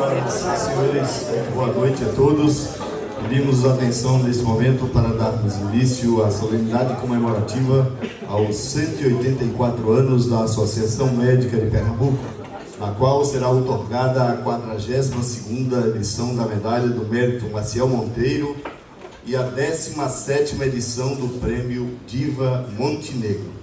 Senhoras e senhores, boa noite a todos. Pedimos atenção nesse momento para darmos início à solenidade comemorativa aos 184 anos da Associação Médica de Pernambuco, na qual será outorgada a 42ª edição da Medalha do Mérito Maciel Monteiro e a 17ª edição do Prêmio Diva Montenegro.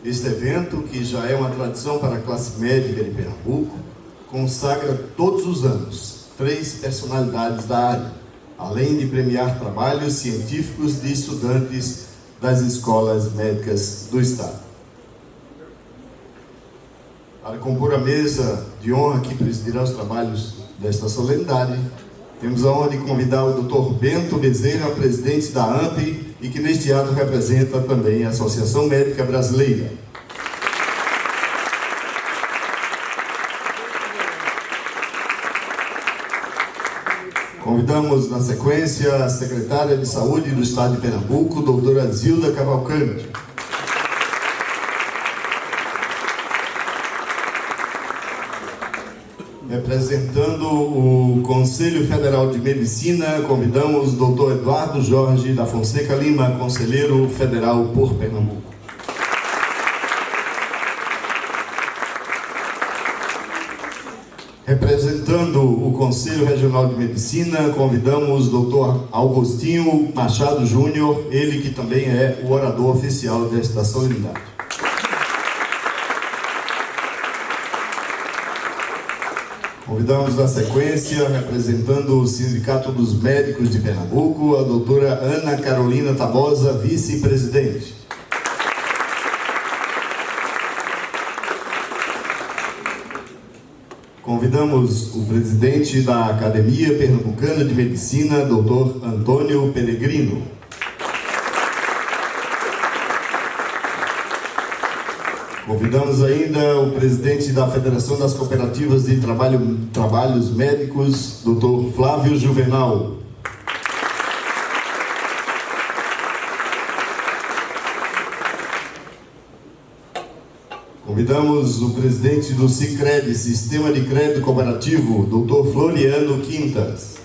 Este evento, que já é uma tradição para a classe médica de Pernambuco, consagra todos os anos 3 personalidades da área, além de premiar trabalhos científicos de estudantes das escolas médicas do Estado. Para compor a mesa de honra que presidirá os trabalhos desta solenidade, temos a honra de convidar o Dr. Bento Bezerra, presidente da AMP, e que neste ato representa também a Associação Médica Brasileira. Convidamos, na sequência, a secretária de Saúde do Estado de Pernambuco, doutora Zilda Cavalcante. Representando o Conselho Federal de Medicina, convidamos o doutor Eduardo Jorge da Fonseca Lima, conselheiro federal por Pernambuco. Representando o Conselho Regional de Medicina, convidamos o Dr. Augustinho Machado Júnior, ele que também é o orador oficial desta solenidade. Convidamos na sequência, representando o Sindicato dos Médicos de Pernambuco, a doutora Ana Carolina Tabosa, vice-presidente. Convidamos o presidente da Academia Pernambucana de Medicina, Dr. Antônio Peregrino. Convidamos ainda o presidente da Federação das Cooperativas de Trabalhos Médicos, Dr. Flávio Juvenal. Convidamos o presidente do Sicredi, Sistema de Crédito Cooperativo, Dr. Floriano Quintas.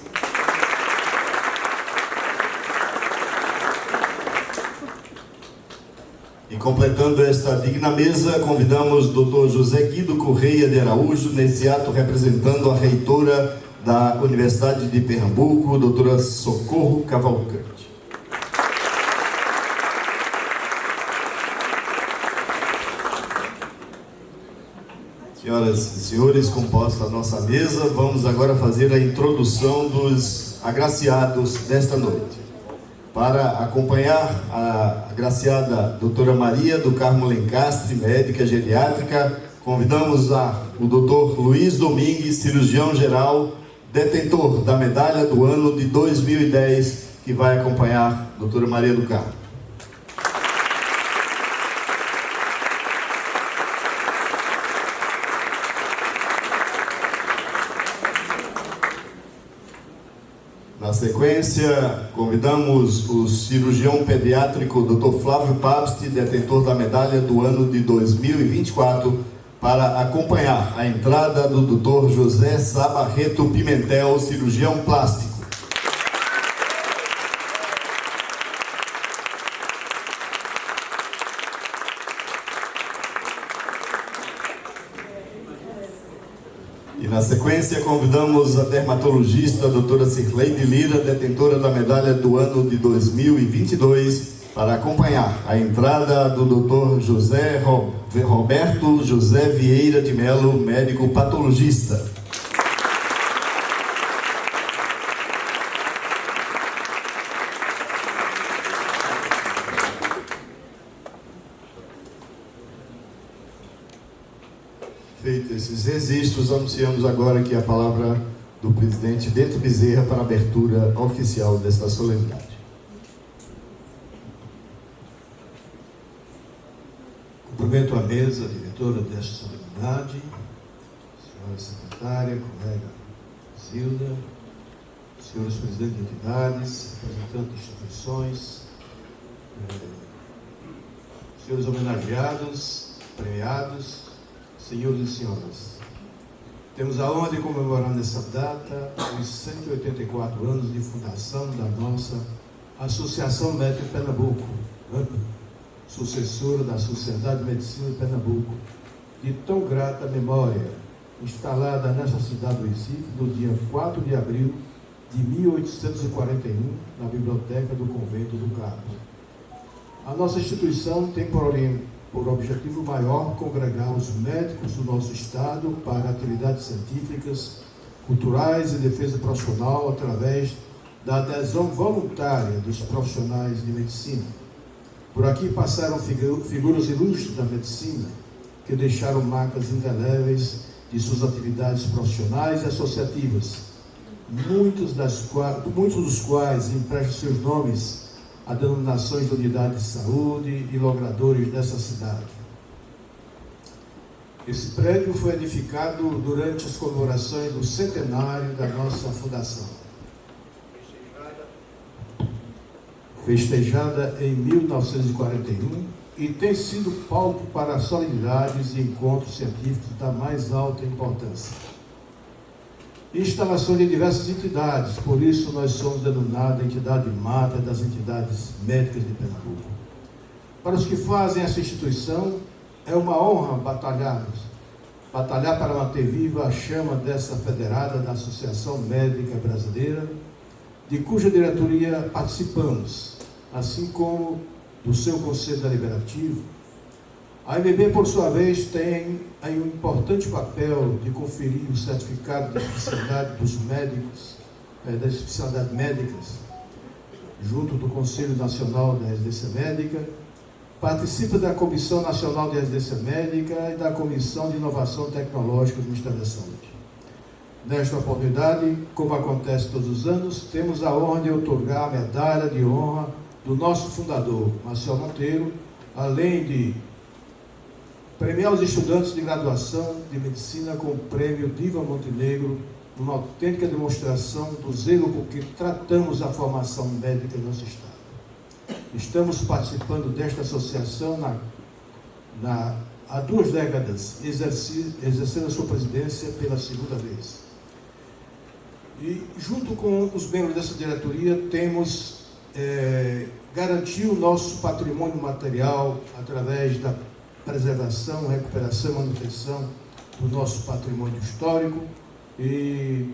E completando esta digna mesa, convidamos o Dr. José Guido Correia de Araújo, nesse ato representando a reitora da Universidade de Pernambuco, doutora Socorro Cavalcante. Senhoras e senhores, composta a nossa mesa, vamos agora fazer a introdução dos agraciados desta noite. Para acompanhar a agraciada doutora Maria do Carmo Lencastre, médica geriátrica, convidamos o doutor Luiz Domingues, cirurgião geral, detentor da medalha do ano de 2010, que vai acompanhar a doutora Maria do Carmo. Na sequência, convidamos o cirurgião pediátrico Dr. Flávio Pabst, detentor da medalha do ano de 2024, para acompanhar a entrada do Dr. José Sabarreto Pimentel, cirurgião plástico. E na sequência convidamos a dermatologista a doutora Cirleide Lira, detentora da medalha do ano de 2022, para acompanhar a entrada do Dr. Roberto José Vieira de Melo, médico patologista. Feitos esses registros, anunciamos agora aqui a palavra do presidente Bento Bezerra para a abertura oficial desta solenidade. Cumprimento a mesa diretora desta solenidade, senhora secretária, colega Zilda, senhores presidentes de entidades, representantes de instituições, senhores homenageados, premiados, senhores e senhoras. Temos a honra de comemorar nessa data os 184 anos de fundação da nossa Associação Médica de Pernambuco, sucessora da Sociedade de Medicina de Pernambuco, de tão grata memória, instalada nessa cidade do Recife no dia 4 de abril de 1841, na biblioteca do Convento do Carmo. A nossa instituição tem por objetivo maior congregar os médicos do nosso Estado para atividades científicas, culturais e defesa profissional através da adesão voluntária dos profissionais de medicina. Por aqui passaram figuras ilustres da medicina que deixaram marcas indeléveis de suas atividades profissionais e associativas, muitos dos quais emprestam seus nomes a denominações de unidades de saúde e logradores dessa cidade. Esse prédio foi edificado durante as comemorações do centenário da nossa fundação, festejada em 1941, e tem sido palco para solenidades e encontros científicos da mais alta importância. Instalações de diversas entidades, por isso nós somos denominados entidade mata das entidades médicas de Pernambuco. Para os que fazem essa instituição, é uma honra batalhar para manter viva a chama dessa federada da Associação Médica Brasileira, de cuja diretoria participamos, assim como do seu Conselho Deliberativo. A AMB, por sua vez, tem aí um importante papel de conferir o certificado de especialidade dos médicos, das especialidades médicas, junto do Conselho Nacional da Residência Médica, participa da Comissão Nacional de Residência Médica e da Comissão de Inovação Tecnológica do Ministério da Saúde. Nesta oportunidade, como acontece todos os anos, temos a honra de outorgar a medalha de honra do nosso fundador, Maciel Monteiro, além de premiar os estudantes de graduação de medicina com o prêmio Diva Montenegro, uma autêntica demonstração do zelo com que tratamos a formação médica em nosso Estado. Estamos participando desta associação há 2 décadas, exercendo a sua presidência pela 2ª vez. E, junto com os membros dessa diretoria, temos garantido o nosso patrimônio material através da preservação, recuperação e manutenção do nosso patrimônio histórico e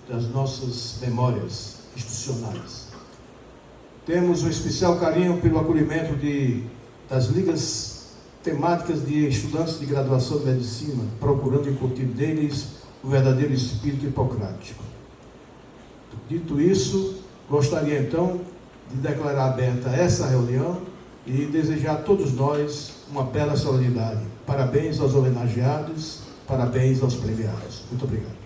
das nossas memórias institucionais. Temos um especial carinho pelo acolhimento das ligas temáticas de estudantes de graduação de medicina, procurando incutir neles o verdadeiro espírito hipocrático. Dito isso, gostaria então de declarar aberta essa reunião e desejar a todos nós uma bela solenidade. Parabéns aos homenageados, parabéns aos premiados. Muito obrigado.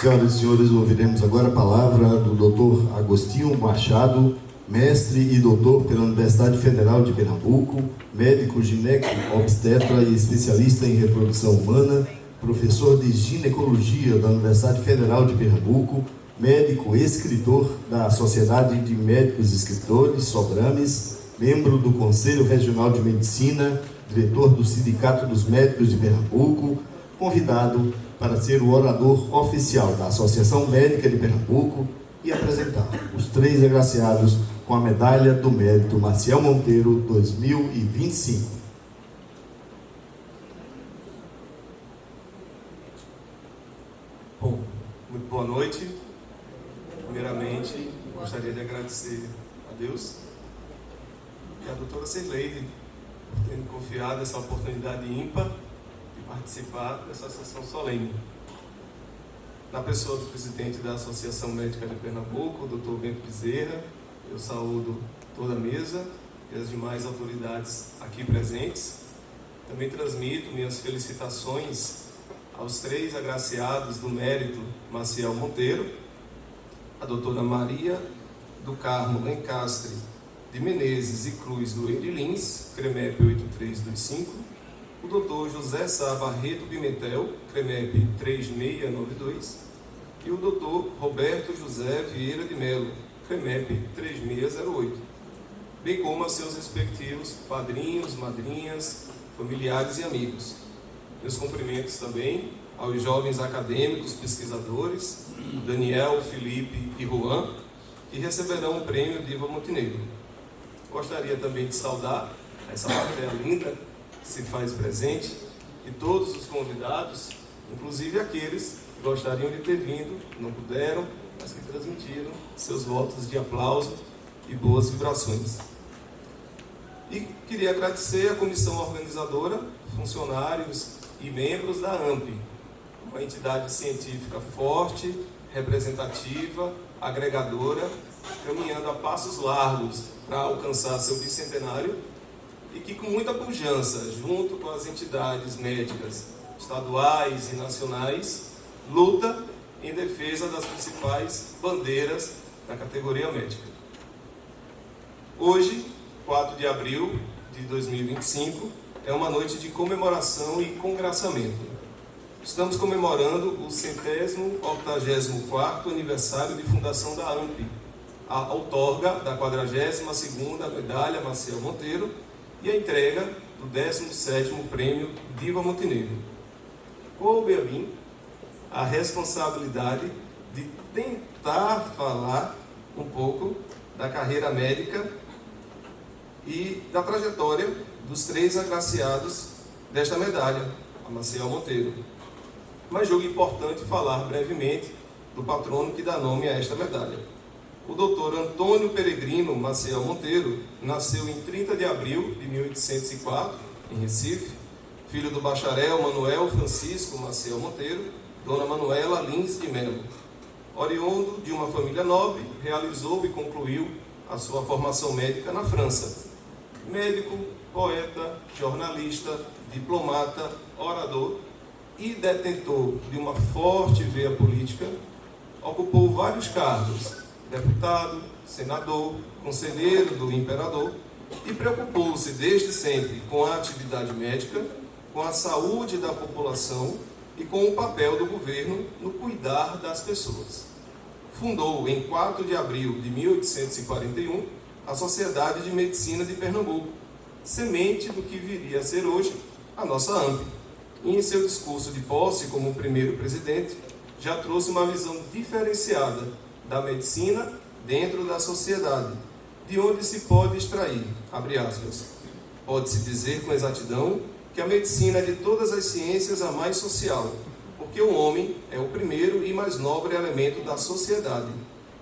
Senhoras e senhores, ouviremos agora a palavra do Dr. Agostinho Machado, mestre e doutor pela Universidade Federal de Pernambuco, médico gineco-obstetra e especialista em reprodução humana, professor de ginecologia da Universidade Federal de Pernambuco, médico e escritor da Sociedade de Médicos Escritores, Sobrames, membro do Conselho Regional de Medicina, diretor do Sindicato dos Médicos de Pernambuco, convidado para ser o orador oficial da Associação Médica de Pernambuco e apresentar os 3 agraciados com a Medalha do Mérito Maciel Monteiro 2025. Bom, muito boa noite. Primeiramente, gostaria de agradecer a Deus e a doutora Cirleide por ter me confiado essa oportunidade ímpar de participar dessa sessão solene. Na pessoa do presidente da Associação Médica de Pernambuco, o doutor Bento Bezerra, eu saúdo toda a mesa e as demais autoridades aqui presentes. Também transmito minhas felicitações aos 3 agraciados do mérito Maciel Monteiro, a doutora Maria do Carmo Lencastre de Menezes e Cruz do Erilins, CREMEP 8325, o doutor José Sá Barreto Pimentel, CREMEP 3692, e o doutor Roberto José Vieira de Melo, CREMEP 3608. bem como a seus respectivos padrinhos, madrinhas, familiares e amigos. Meus cumprimentos também aos jovens acadêmicos, pesquisadores, Daniel, Felipe e Juan, que receberão o prêmio Diva Montenegro. Gostaria também de saudar essa plateia linda que se faz presente e todos os convidados, inclusive aqueles que gostariam de ter vindo, não puderam, mas que transmitiram seus votos de aplauso e boas vibrações. E queria agradecer à comissão organizadora, funcionários e membros da AMP, uma entidade científica forte, representativa, agregadora, caminhando a passos largos para alcançar seu bicentenário e que, com muita pujança, junto com as entidades médicas estaduais e nacionais, luta em defesa das principais bandeiras da categoria médica. Hoje, 4 de abril de 2025, é uma noite de comemoração e congraçamento. Estamos comemorando o 184º aniversário de fundação da AMP, a outorga da 42ª Medalha Maciel Monteiro e a entrega do 17º Prêmio Diva Montenegro. Coube a mim a responsabilidade de tentar falar um pouco da carreira médica e da trajetória dos 3 agraciados desta medalha, a Maciel Monteiro. Mas julgo importante falar brevemente do patrono que dá nome a esta medalha. O Dr. Antônio Peregrino Maciel Monteiro nasceu em 30 de abril de 1804, em Recife, filho do bacharel Manuel Francisco Maciel Monteiro, Dona Manuela Lins de Melo. Oriundo de uma família nobre, realizou e concluiu a sua formação médica na França. Médico, poeta, jornalista, diplomata, orador e detentor de uma forte veia política, ocupou vários cargos: deputado, senador, conselheiro do imperador, e preocupou-se desde sempre com a atividade médica, com a saúde da população e com o papel do governo no cuidar das pessoas. Fundou, em 4 de abril de 1841, a Sociedade de Medicina de Pernambuco, semente do que viria a ser hoje a nossa AMP. E em seu discurso de posse como primeiro presidente, já trouxe uma visão diferenciada da medicina dentro da sociedade, de onde se pode extrair, abre aspas, pode-se dizer com exatidão que a medicina é de todas as ciências a mais social, porque o homem é o primeiro e mais nobre elemento da sociedade,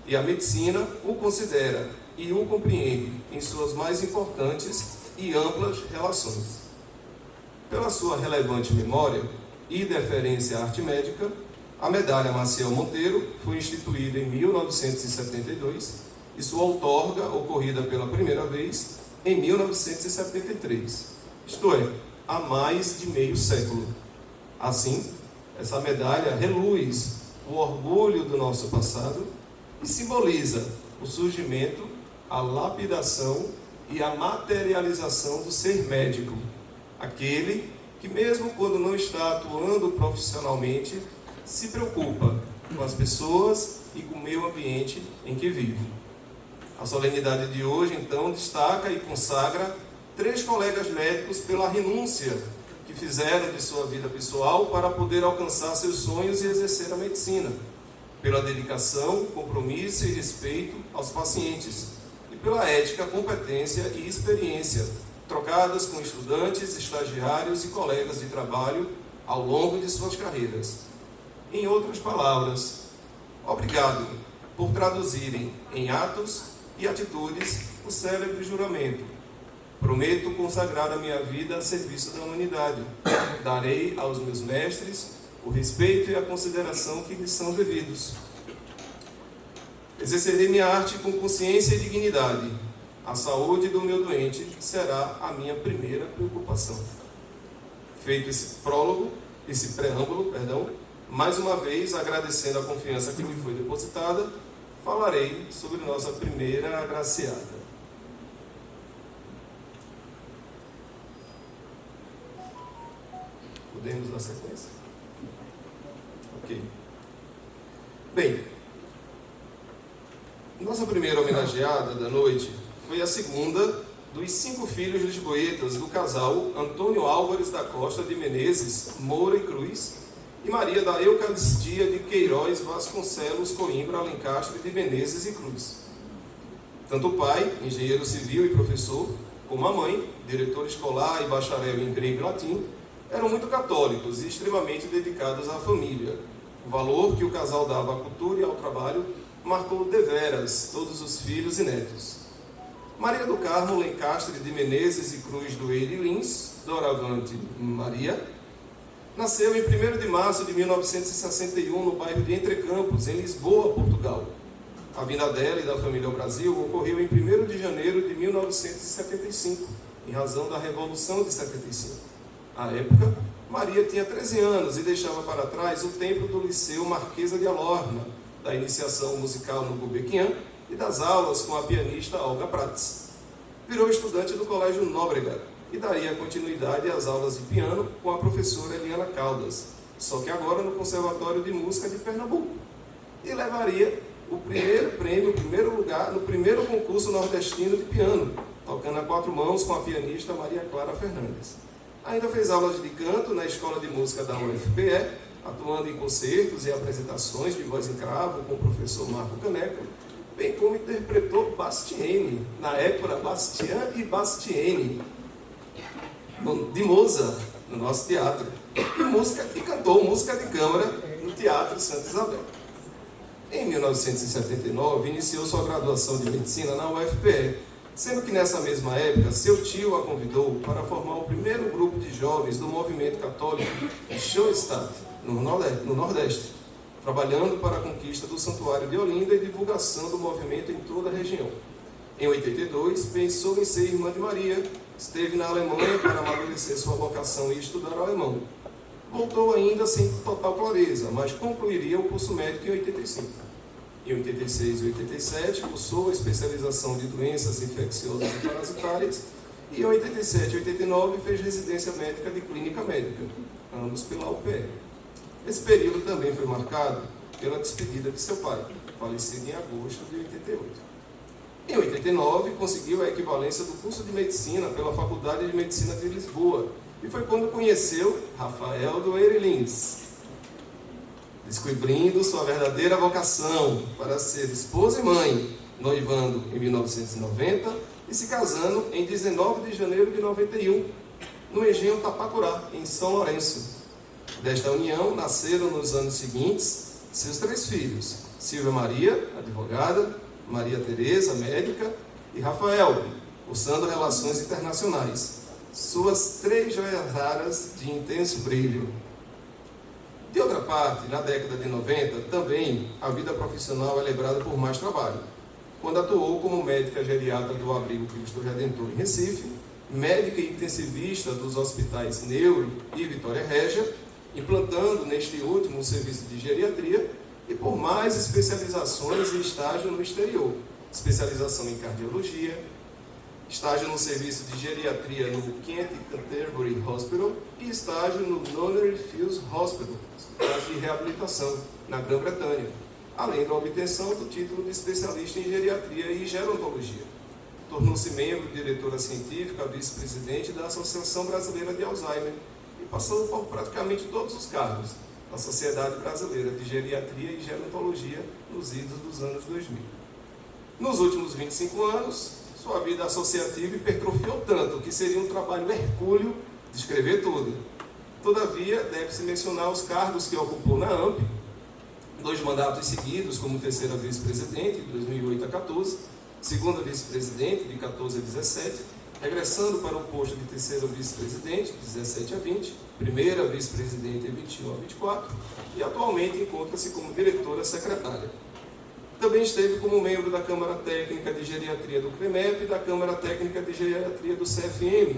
e a medicina o considera e o compreende em suas mais importantes e amplas relações. Pela sua relevante memória e deferência à arte médica, a Medalha Maciel Monteiro foi instituída em 1972 e sua outorga ocorrida pela primeira vez em 1973, isto é, há mais de meio século. Assim, essa medalha reluz o orgulho do nosso passado e simboliza o surgimento, a lapidação e a materialização do ser médico, aquele que, mesmo quando não está atuando profissionalmente, se preocupa com as pessoas e com o meio ambiente em que vive. A solenidade de hoje, então, destaca e consagra 3 colegas médicos pela renúncia que fizeram de sua vida pessoal para poder alcançar seus sonhos e exercer a medicina, pela dedicação, compromisso e respeito aos pacientes, e pela ética, competência e experiência, trocadas com estudantes, estagiários e colegas de trabalho ao longo de suas carreiras. Em outras palavras, obrigado por traduzirem em atos e atitudes o célebre juramento: prometo consagrar a minha vida a serviço da humanidade. Darei aos meus mestres o respeito e a consideração que lhes são devidos. Exercerei minha arte com consciência e dignidade. A saúde do meu doente será a minha primeira preocupação. Feito esse preâmbulo, mais uma vez, agradecendo a confiança que me foi depositada, falarei sobre nossa primeira agraciada. Podemos dar sequência? Ok. Bem, nossa primeira homenageada da noite foi foi a segunda dos 5 filhos lisboetas do casal Antônio Álvares da Costa de Menezes, Moura e Cruz, e Maria da Eucaristia de Queiroz Vasconcelos Coimbra Alencastre de Menezes e Cruz. Tanto o pai, engenheiro civil e professor, como a mãe, diretor escolar e bacharel em grego e latim, eram muito católicos e extremamente dedicados à família. O valor que o casal dava à cultura e ao trabalho marcou deveras todos os filhos e netos. Maria do Carmo Lencastre de Menezes e Cruz do Eire Lins, doravante Maria, nasceu em 1º de março de 1961 no bairro de Entrecampos, em Lisboa, Portugal. A vinda dela e da família ao Brasil ocorreu em 1º de janeiro de 1975, em razão da Revolução de 75. À época, Maria tinha 13 anos e deixava para trás o tempo do Liceu Marquesa de Alorna, da iniciação musical no Gulbenkian e das aulas com a pianista Olga Prats. Virou estudante do Colégio Nóbrega e daria continuidade às aulas de piano com a professora Eliana Caldas, só que agora no Conservatório de Música de Pernambuco. E levaria o primeiro prêmio, o primeiro lugar, no primeiro concurso nordestino de piano, tocando a 4 mãos com a pianista Maria Clara Fernandes. Ainda fez aulas de canto na Escola de Música da UFPE, atuando em concertos e apresentações de voz em cravo com o professor Marco Caneca, bem como interpretou Bastieni, na época Bastian e Bastieni, de Mozart, no nosso teatro, e cantou música de câmara no Teatro Santa Isabel. Em 1979, iniciou sua graduação de medicina na UFPE, sendo que nessa mesma época, seu tio a convidou para formar o primeiro grupo de jovens do movimento católico de Schoenstatt, no Nordeste, trabalhando para a conquista do Santuário de Olinda e divulgação do movimento em toda a região. Em 82, pensou em ser irmã de Maria, esteve na Alemanha para amadurecer sua vocação e estudar alemão. Voltou ainda sem total clareza, mas concluiria o curso médico em 85. Em 86 e 87, cursou a especialização de doenças infecciosas e parasitárias, e em 87 e 89 fez residência médica de clínica médica, ambos pela UPE. Esse período também foi marcado pela despedida de seu pai, falecido em agosto de 88. Em 89, conseguiu a equivalência do curso de medicina pela Faculdade de Medicina de Lisboa, e foi quando conheceu Rafael do Eire Lins, descobrindo sua verdadeira vocação para ser esposa e mãe, noivando em 1990 e se casando em 19 de janeiro de 91, no Engenho Tapacurá, em São Lourenço. Desta união nasceram nos anos seguintes seus 3 filhos, Silvia Maria, advogada, Maria Tereza, médica, e Rafael, cursando Relações Internacionais, suas 3 joias raras de intenso brilho. De outra parte, na década de 90, também a vida profissional é lembrada por mais trabalho, quando atuou como médica geriatra do Abrigo Cristo Redentor em Recife, médica e intensivista dos hospitais Neuro e Vitória Régia, implantando neste último um serviço de geriatria, e por mais especializações e estágio no exterior, especialização em cardiologia, estágio no serviço de geriatria no Kent Canterbury Hospital e estágio no Nunnery Fields Hospital, hospital de reabilitação, na Grã-Bretanha, além da obtenção do título de especialista em geriatria e gerontologia. Tornou-se membro, diretora científica, vice-presidente da Associação Brasileira de Alzheimer e passou por praticamente todos os cargos da Sociedade Brasileira de Geriatria e Gerontologia nos idos dos anos 2000. Nos últimos 25 anos, sua vida associativa hipertrofiou tanto que seria um trabalho hercúleo de escrever tudo. Todavia, deve-se mencionar os cargos que ocupou na AMP, 2 mandatos seguidos como terceira vice-presidente, de 2008 a 14, segunda vice-presidente, de 14 a 17, regressando para o posto de terceira vice-presidente, de 17 a 20, primeira vice-presidente, de 21 a 24, e atualmente encontra-se como diretora secretária. Também esteve como membro da Câmara Técnica de Geriatria do CREMEP e da Câmara Técnica de Geriatria do CFM,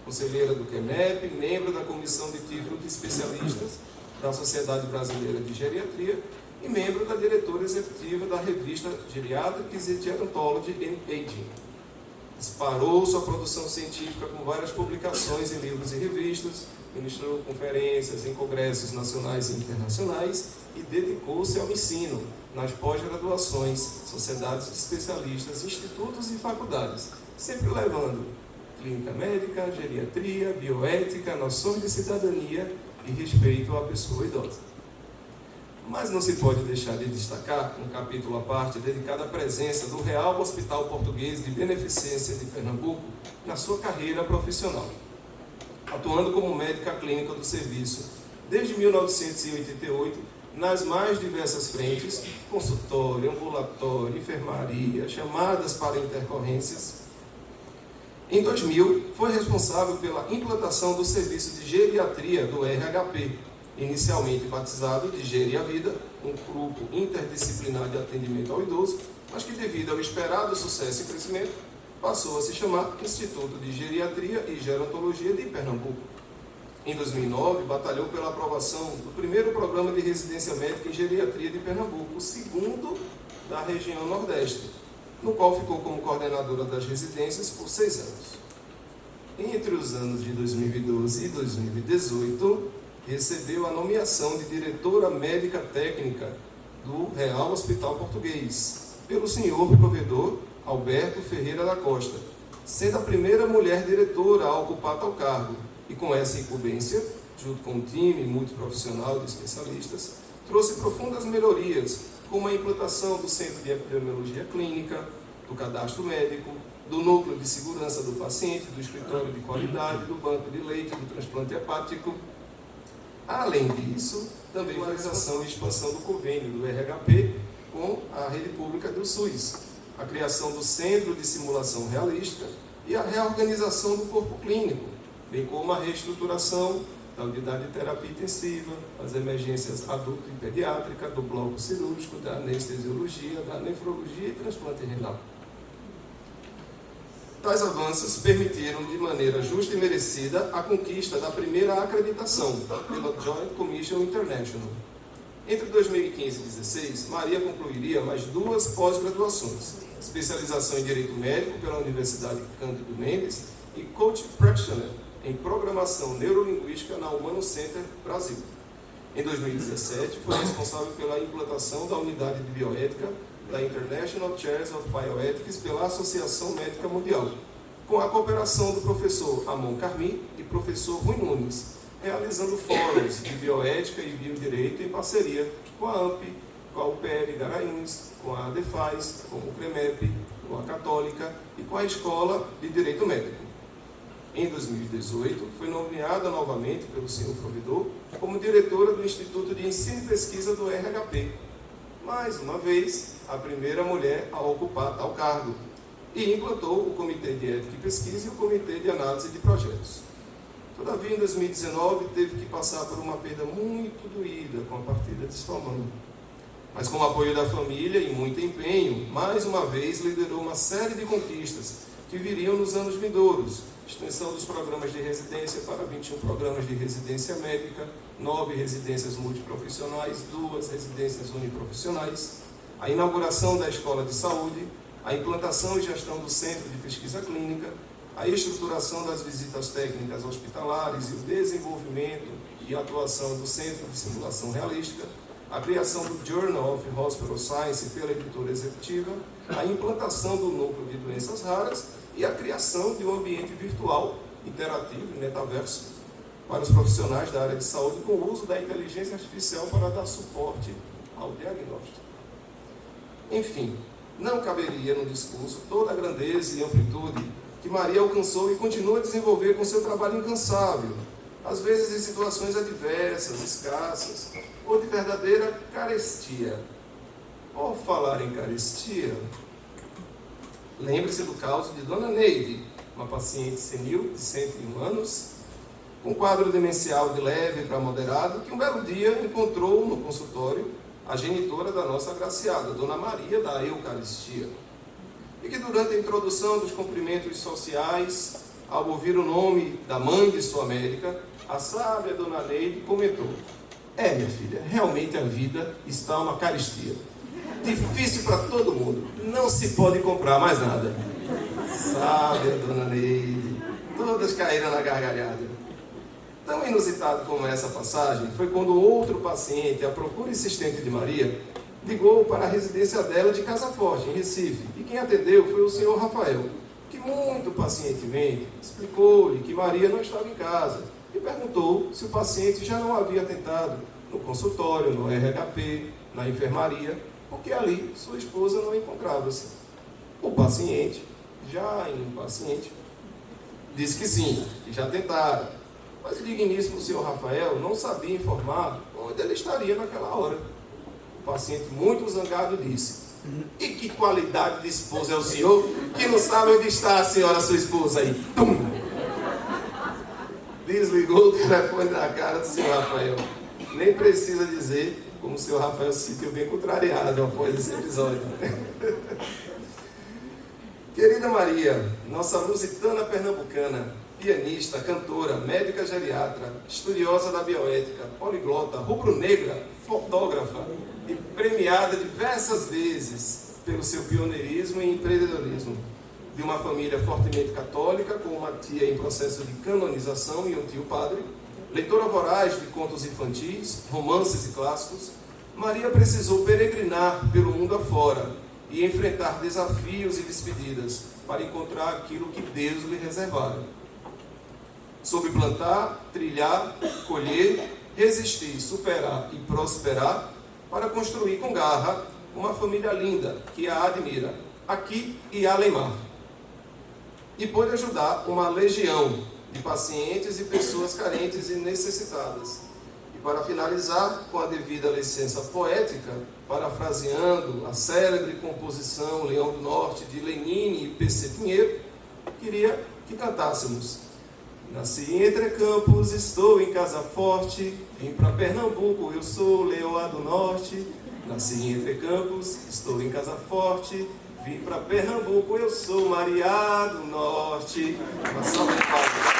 conselheira do CREMEP, membro da Comissão de Título de Especialistas da Sociedade Brasileira de Geriatria e membro da diretora executiva da revista Geriatrics and Gerontology and Aging. Disparou sua produção científica com várias publicações em livros e revistas, ministrou conferências em congressos nacionais e internacionais e dedicou-se ao ensino nas pós-graduações, sociedades de especialistas, institutos e faculdades, sempre levando clínica médica, geriatria, bioética, noções de cidadania e respeito à pessoa idosa. Mas não se pode deixar de destacar um capítulo à parte dedicado à presença do Real Hospital Português de Beneficência de Pernambuco na sua carreira profissional, atuando como médica clínica do serviço desde 1988 nas mais diversas frentes: consultório, ambulatório, enfermaria, chamadas para intercorrências. Em 2000, foi responsável pela implantação do serviço de geriatria do RHP, inicialmente batizado de Geria Vida, um grupo interdisciplinar de atendimento ao idoso, mas que, devido ao esperado sucesso e crescimento, passou a se chamar Instituto de Geriatria e Gerontologia de Pernambuco. Em 2009, batalhou pela aprovação do primeiro programa de residência médica em geriatria de Pernambuco, o segundo da região Nordeste, no qual ficou como coordenadora das residências por 6 anos. Entre os anos de 2012 e 2018, recebeu a nomeação de diretora médica técnica do Real Hospital Português, pelo senhor provedor Alberto Ferreira da Costa, sendo a primeira mulher diretora a ocupar tal cargo, e com essa incumbência, junto com um time multiprofissional de especialistas, trouxe profundas melhorias, como a implantação do Centro de Epidemiologia Clínica, do Cadastro Médico, do Núcleo de Segurança do Paciente, do Escritório de Qualidade, do Banco de Leite, do Transplante Hepático. Além disso, também foi a realização e expansão do convênio do RHP com a rede pública do SUS, a criação do Centro de Simulação Realística e a reorganização do corpo clínico, bem como a reestruturação da unidade de terapia intensiva, as emergências adulto e pediátrica, do bloco cirúrgico, da anestesiologia, da nefrologia e transplante renal. Tais avanços permitiram, de maneira justa e merecida, a conquista da primeira acreditação pela Joint Commission International. Entre 2015 e 2016, Maria concluiria mais 2 pós-graduações: especialização em Direito Médico pela Universidade Cândido Mendes e Coach Practitioner em Programação Neurolinguística na Humano Center Brasil. Em 2017, foi responsável pela implantação da unidade de bioética da International Chairs of Bioethics pela Associação Médica Mundial, com a cooperação do professor Amon Carmi e professor Rui Nunes, realizando fóruns de bioética e biodireito em parceria com a AMP, com a UPL Garanhuns, com a ADEFAS, com o CREMEP, com a Católica e com a Escola de Direito Médico. Em 2018, foi nomeada novamente pelo senhor provedor como diretora do Instituto de Ensino e Pesquisa do RHP. Mais uma vez, a primeira mulher a ocupar tal cargo, e implantou o Comitê de Ética e Pesquisa e o Comitê de Análise de Projetos. Todavia, em 2019, teve que passar por uma perda muito doída com a partida de sua mãe. Mas com o apoio da família e muito empenho, mais uma vez liderou uma série de conquistas que viriam nos anos vindouros: extensão dos programas de residência para 21 programas de residência médica, 9 residências multiprofissionais, 2 residências uniprofissionais, a inauguração da Escola de Saúde, a implantação e gestão do Centro de Pesquisa Clínica, a estruturação das visitas técnicas hospitalares e o desenvolvimento e atuação do Centro de Simulação Realística, a criação do Journal of Hospital Science pela editora executiva, a implantação do Núcleo de Doenças Raras e a criação de um ambiente virtual, interativo e metaverso para os profissionais da área de saúde, com o uso da inteligência artificial para dar suporte ao diagnóstico. Enfim, não caberia no discurso toda a grandeza e amplitude que Maria alcançou e continua a desenvolver com seu trabalho incansável, às vezes em situações adversas, escassas, ou de verdadeira carestia. Ao falar em carestia, lembre-se do caso de Dona Neide, uma paciente senil de 101 anos, com quadro demencial de leve para moderado, que um belo dia encontrou no consultório a genitora da nossa agraciada, Dona Maria da Eucaristia, e que durante a introdução dos cumprimentos sociais, ao ouvir o nome da mãe de sua médica, a sábia Dona Neide comentou: minha filha, realmente a vida está uma carestia. Difícil para todo mundo, não se pode comprar mais nada. Sabe, dona Neide. Todas caíram na gargalhada. Tão inusitado como essa passagem foi quando outro paciente, à procura insistente de Maria, ligou para a residência dela de Casa Forte, em Recife. E quem atendeu foi o senhor Rafael, que muito pacientemente explicou-lhe que Maria não estava em casa e perguntou se o paciente já não havia tentado no consultório, no RHP, na enfermaria, porque ali sua esposa não encontrava-se. O paciente, já impaciente, disse que sim, que já tentaram, mas o digníssimo senhor Rafael não sabia informar onde ele estaria naquela hora. O paciente, muito zangado, disse: e que qualidade de esposa é o senhor que não sabe onde está a senhora, sua esposa aí? Tum! Desligou o telefone na cara do senhor Rafael. Nem precisa dizer como o senhor Rafael se sentiu bem contrariado após esse episódio. Querida Maria, nossa lusitana pernambucana, pianista, cantora, médica geriatra, estudiosa da bioética, poliglota, rubro-negra, fotógrafa e premiada diversas vezes pelo seu pioneirismo e empreendedorismo. De uma família fortemente católica, com uma tia em processo de canonização e um tio padre, leitora voraz de contos infantis, romances e clássicos, Maria precisou peregrinar pelo mundo afora e enfrentar desafios e despedidas para encontrar aquilo que Deus lhe reservara. Soube plantar, trilhar, colher, resistir, superar e prosperar para construir com garra uma família linda que a admira, aqui e além mar. E pôde ajudar uma legião de pacientes e pessoas carentes e necessitadas. E para finalizar, com a devida licença poética, parafraseando a célebre composição Leão do Norte de Lenine e P.C. Pinheiro, queria que cantássemos: nasci entre campos, estou em Casa Forte, vim para Pernambuco, eu sou Leoa do Norte. Nasci entre campos, estou em Casa Forte, vim para Pernambuco, eu sou Maria do Norte. Uma salva de palmas.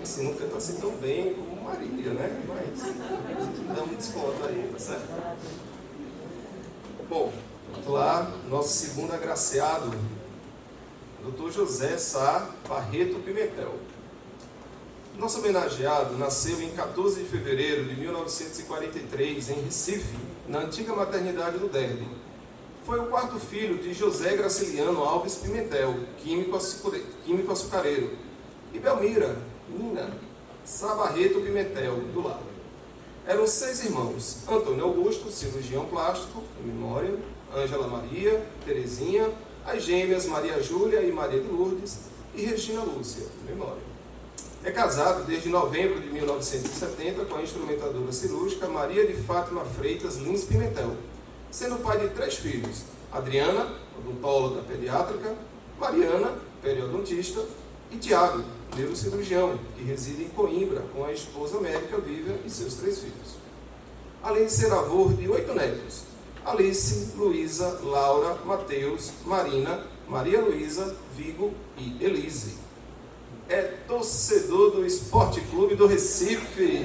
Assim, não canta assim tão bem como Maria, né? Mas dá um desconto aí, tá certo? Bom, vamos lá, nosso segundo agraciado, Dr. José Sá Barreto Pimentel. Nosso homenageado nasceu em 14 de fevereiro de 1943, em Recife, na antiga maternidade do Derby. Foi o quarto filho de José Graciliano Alves Pimentel, químico açucareiro, e Belmira Nina Sá Barreto Pimentel, do lado. Eram 6 irmãos: Antônio Augusto, cirurgião plástico, em memória, Ângela Maria, Terezinha, as gêmeas Maria Júlia e Maria de Lourdes, e Regina Lúcia, em memória. É casado desde novembro de 1970 com a instrumentadora cirúrgica Maria de Fátima Freitas Lins Pimentel, sendo pai de 3 filhos: Adriana, odontóloga pediátrica, Mariana, periodontista, e Tiago, neurocirurgião, que reside em Coimbra com a esposa médica Vivian e seus 3 filhos. Além de ser avô de 8 netos: Alice, Luísa, Laura, Mateus, Marina, Maria Luísa, Vigo e Elise. É torcedor do Esporte Clube do Recife,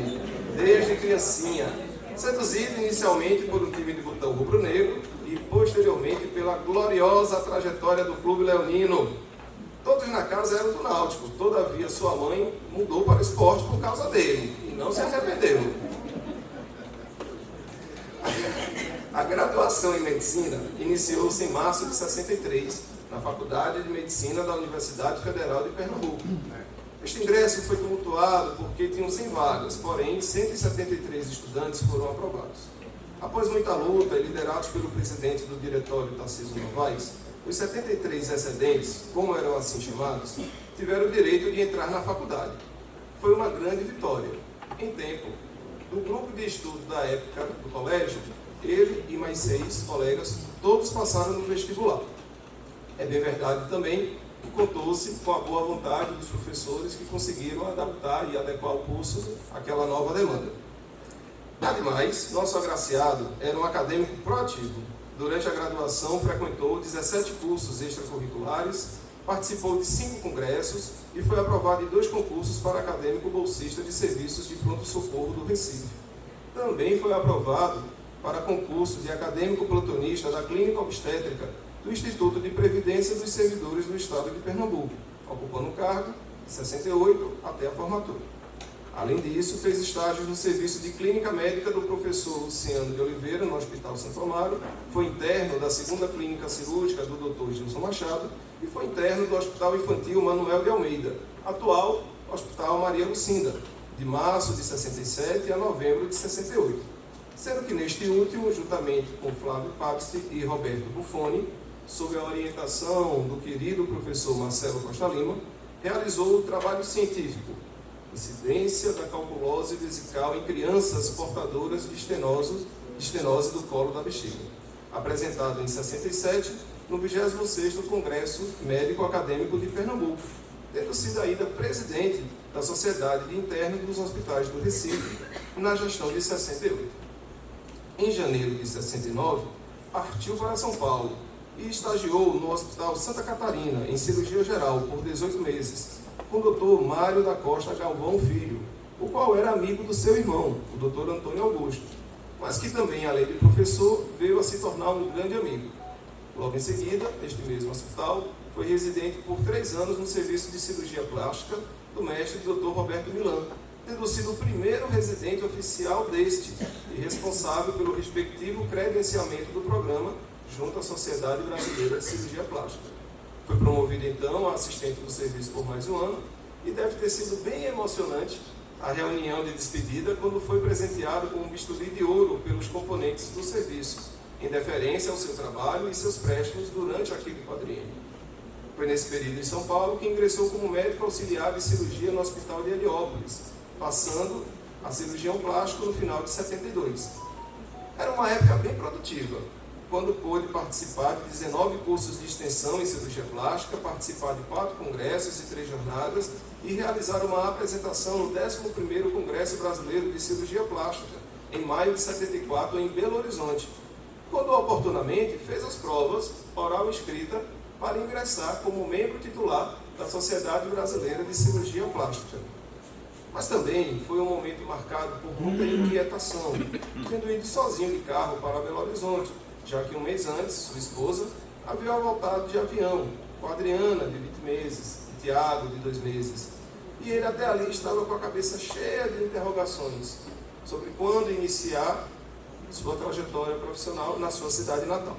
desde criancinha, seduzido inicialmente por um time de botão rubro-negro e posteriormente pela gloriosa trajetória do Clube Leonino. Todos na casa eram do Náutico, todavia sua mãe mudou para o esporte por causa dele, e não se arrependeu. A graduação em Medicina iniciou-se em março de 63, na Faculdade de Medicina da Universidade Federal de Pernambuco. Este ingresso foi tumultuado porque tinham 100 vagas, porém 173 estudantes foram aprovados. Após muita luta e liderados pelo presidente do diretório, Tarcísio Novaes, os 73 excedentes, como eram assim chamados, tiveram o direito de entrar na faculdade. Foi uma grande vitória. Em tempo, do grupo de estudo da época do colégio, ele e mais 6 colegas, todos passaram no vestibular. É bem verdade também que contou-se com a boa vontade dos professores que conseguiram adaptar e adequar o curso àquela nova demanda. Ademais, nosso agraciado era um acadêmico proativo, Durante a graduação, frequentou 17 cursos extracurriculares, participou de 5 congressos e foi aprovado em 2 concursos para acadêmico bolsista de serviços de pronto-socorro do Recife. Também foi aprovado para concurso de acadêmico plantonista da Clínica Obstétrica do Instituto de Previdência dos Servidores do Estado de Pernambuco, ocupando o cargo de 68 até a formatura. Além disso, fez estágios no serviço de clínica médica do professor Luciano de Oliveira, no Hospital Santo Amaro, foi interno da 2ª Clínica Cirúrgica do Dr. Gilson Machado e foi interno do Hospital Infantil Manuel de Almeida, atual Hospital Maria Lucinda, de março de 67 a novembro de 68. Sendo que neste último, juntamente com Flávio Papst e Roberto Buffoni, sob a orientação do querido professor Marcelo Costa Lima, realizou o trabalho científico Incidência da calculose vesical em crianças portadoras de estenose do colo da bexiga, apresentado em 67 no 26º Congresso Médico Acadêmico de Pernambuco, tendo sido ainda presidente da Sociedade de Internos dos Hospitais do Recife, na gestão de 68. Em janeiro de 69, partiu para São Paulo e estagiou no Hospital Santa Catarina, em cirurgia geral, por 18 meses, com o Dr. Mário da Costa Galvão Filho, o qual era amigo do seu irmão, o Dr. Antônio Augusto, mas que também, além de professor, veio a se tornar um grande amigo. Logo em seguida, neste mesmo hospital, foi residente por 3 anos no serviço de cirurgia plástica do mestre Dr. Roberto Milan, tendo sido o primeiro residente oficial deste e responsável pelo respectivo credenciamento do programa junto à Sociedade Brasileira de Cirurgia Plástica. Foi promovido então a assistente do serviço por mais um ano e deve ter sido bem emocionante a reunião de despedida quando foi presenteado com um bisturi de ouro pelos componentes do serviço, em deferência ao seu trabalho e seus préstimos durante aquele quadriênio. Foi nesse período em São Paulo que ingressou como médico auxiliar de cirurgia no Hospital de Heliópolis, passando a cirurgião plástico no final de 72. Era uma época bem produtiva, quando pôde participar de 19 cursos de extensão em cirurgia plástica, participar de 4 congressos e 3 jornadas e realizar uma apresentação no 11º Congresso Brasileiro de Cirurgia Plástica, em maio de 74, em Belo Horizonte, quando oportunamente fez as provas oral e escrita para ingressar como membro titular da Sociedade Brasileira de Cirurgia Plástica. Mas também foi um momento marcado por muita inquietação, tendo ido sozinho de carro para Belo Horizonte, já que um mês antes, sua esposa havia voltado de avião, com a Adriana, de 20 meses, e Tiago, de 2 meses. E ele até ali estava com a cabeça cheia de interrogações sobre quando iniciar sua trajetória profissional na sua cidade natal.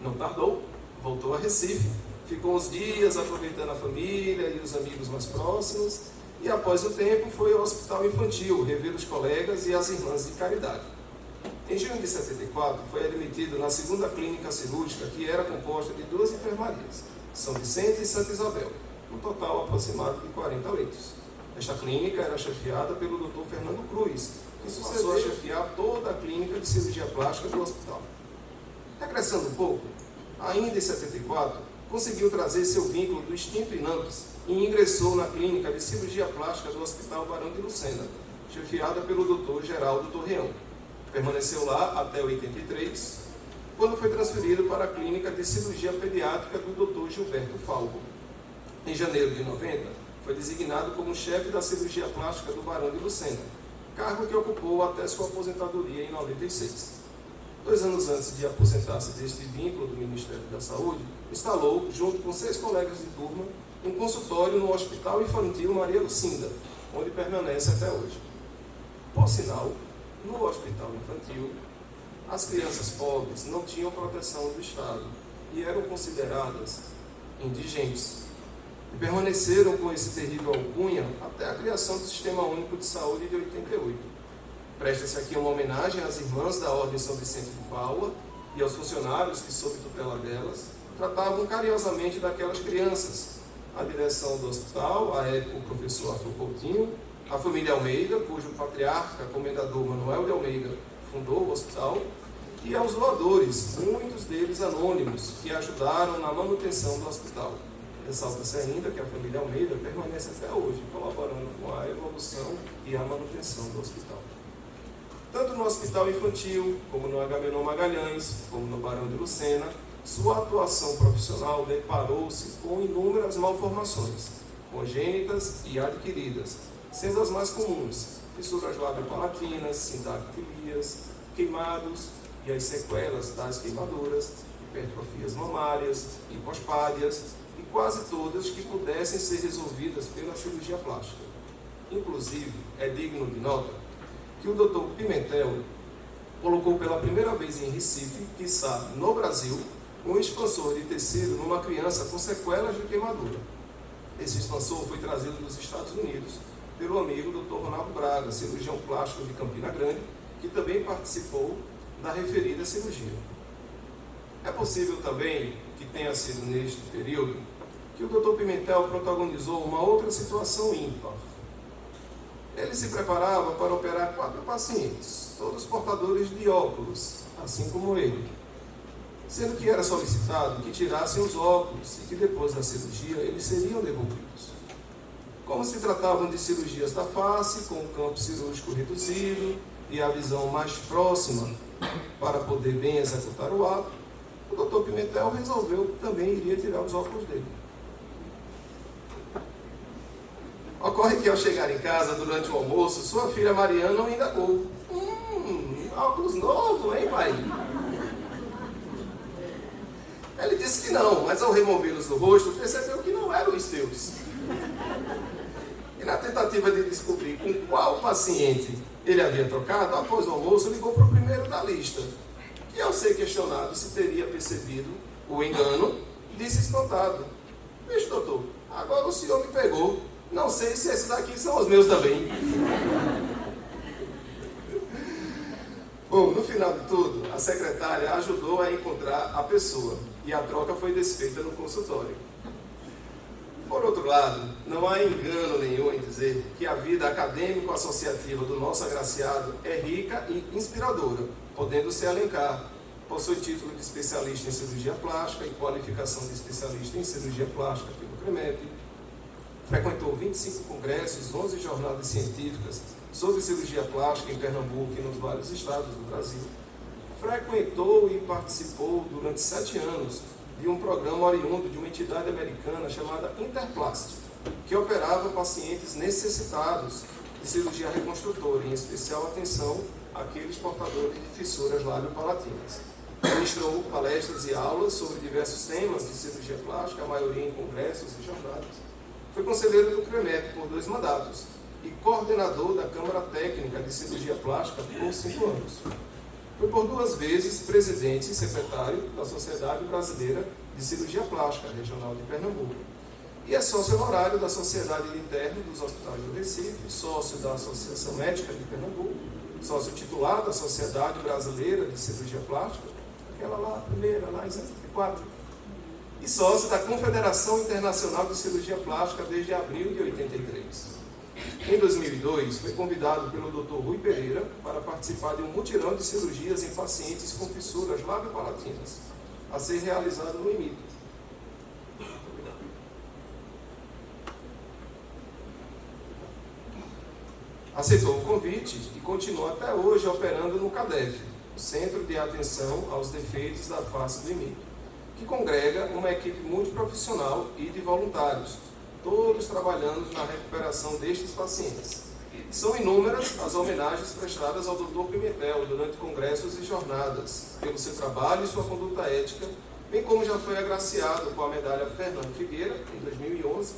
Não tardou, voltou a Recife, ficou uns dias aproveitando a família e os amigos mais próximos, e após o tempo foi ao Hospital Infantil rever os colegas e as irmãs de caridade. Em junho de 74, foi admitido na 2ª Clínica Cirúrgica, que era composta de 2 enfermarias, São Vicente e Santa Isabel, um total aproximado de 40 leitos. Esta clínica era chefiada pelo Dr. Fernando Cruz, que passou a chefiar toda a clínica de cirurgia plástica do hospital. Regressando um pouco, ainda em 74, conseguiu trazer seu vínculo do extinto INAMPS e ingressou na clínica de cirurgia plástica do Hospital Barão de Lucena, chefiada pelo Dr. Geraldo Torreão. Permaneceu lá até 83, quando foi transferido para a clínica de cirurgia pediátrica do Dr. Gilberto Falco. Em janeiro de 90, foi designado como chefe da cirurgia plástica do Barão de Lucena, cargo que ocupou até sua aposentadoria em 96. 2 anos antes de aposentar-se deste vínculo do Ministério da Saúde, instalou, junto com 6 colegas de turma, um consultório no Hospital Infantil Maria Lucinda, onde permanece até hoje. Por sinal, no Hospital Infantil, as crianças pobres não tinham proteção do Estado e eram consideradas indigentes. E permaneceram com esse terrível alcunha até a criação do Sistema Único de Saúde de 88. Presta-se aqui uma homenagem às irmãs da Ordem São Vicente de Paula e aos funcionários que, sob tutela delas, tratavam carinhosamente daquelas crianças. A direção do hospital, à época o professor Arthur Coutinho, a família Almeida, cujo patriarca, comendador Manuel de Almeida, fundou o hospital, e aos doadores, muitos deles anônimos, que ajudaram na manutenção do hospital. Ressalta-se ainda que a família Almeida permanece até hoje, colaborando com a evolução e a manutenção do hospital. Tanto no Hospital Infantil, como no Agamenon Magalhães, como no Barão de Lucena, sua atuação profissional deparou-se com inúmeras malformações, congênitas e adquiridas, sendo as mais comuns fissuras lábio-palatinas, sindactilias, queimados e as sequelas das queimaduras, hipertrofias mamárias, hipospádias e quase todas que pudessem ser resolvidas pela cirurgia plástica. Inclusive, é digno de nota que o Dr. Pimentel colocou pela primeira vez em Recife, quiçá no Brasil, um expansor de tecido numa criança com sequelas de queimadura. Esse expansor foi trazido dos Estados Unidos pelo amigo Dr. Ronaldo Braga, cirurgião plástico de Campina Grande, que também participou da referida cirurgia. É possível também que tenha sido neste período que o Dr. Pimentel protagonizou uma outra situação ímpar. Ele se preparava para operar 4 pacientes, todos portadores de óculos, assim como ele, sendo que era solicitado que tirassem os óculos e que depois da cirurgia eles seriam devolvidos. Como se tratavam de cirurgias da face, com o campo cirúrgico reduzido e a visão mais próxima para poder bem executar o ato, o Dr. Pimentel resolveu que também iria tirar os óculos dele. Ocorre que ao chegar em casa durante o almoço, sua filha Mariana o indagou. Óculos novo, hein, pai? Ele disse que não, mas ao removê-los do rosto, percebeu que não eram os seus. E na tentativa de descobrir com qual paciente ele havia trocado, após o almoço, ligou para o primeiro da lista. E ao ser questionado se teria percebido o engano, disse espantado: "Vixe, doutor, agora o senhor me pegou. Não sei se esses daqui são os meus também." Bom, no final de tudo, a secretária ajudou a encontrar a pessoa e a troca foi desfeita no consultório. Por outro lado, não há engano nenhum em dizer que a vida acadêmico-associativa do nosso agraciado é rica e inspiradora, podendo se elencar. Possui título de especialista em cirurgia plástica e qualificação de especialista em cirurgia plástica pelo CREMEP. Frequentou 25 congressos, 11 jornadas científicas sobre cirurgia plástica em Pernambuco e nos vários estados do Brasil. Frequentou e participou durante 7 anos de um programa oriundo de uma entidade americana chamada Interplast, que operava pacientes necessitados de cirurgia reconstrutora, em especial atenção àqueles portadores de fissuras lábio-palatinas. Ministrou palestras e aulas sobre diversos temas de cirurgia plástica, a maioria em congressos e jornadas. Foi conselheiro do CREMEP por 2 mandatos e coordenador da Câmara Técnica de Cirurgia Plástica por 5 anos. Foi por 2 vezes presidente e secretário da Sociedade Brasileira de Cirurgia Plástica Regional de Pernambuco. E é sócio honorário da Sociedade de Interno dos Hospitais do Recife, sócio da Associação Médica de Pernambuco, sócio titular da Sociedade Brasileira de Cirurgia Plástica, aquela lá, a primeira, lá em 74, e sócio da Confederação Internacional de Cirurgia Plástica desde abril de 83. Em 2002, foi convidado pelo Dr. Rui Pereira para participar de um mutirão de cirurgias em pacientes com fissuras lábio-palatinas, a ser realizado no IMIP. Aceitou o convite e continua até hoje operando no CADEF, o Centro de Atenção aos Defeitos da Face do IMIP, que congrega uma equipe multiprofissional e de voluntários, todos trabalhando na recuperação destes pacientes. São inúmeras as homenagens prestadas ao Dr. Pimentel durante congressos e jornadas, pelo seu trabalho e sua conduta ética, bem como já foi agraciado com a medalha Fernando Figueira, em 2011,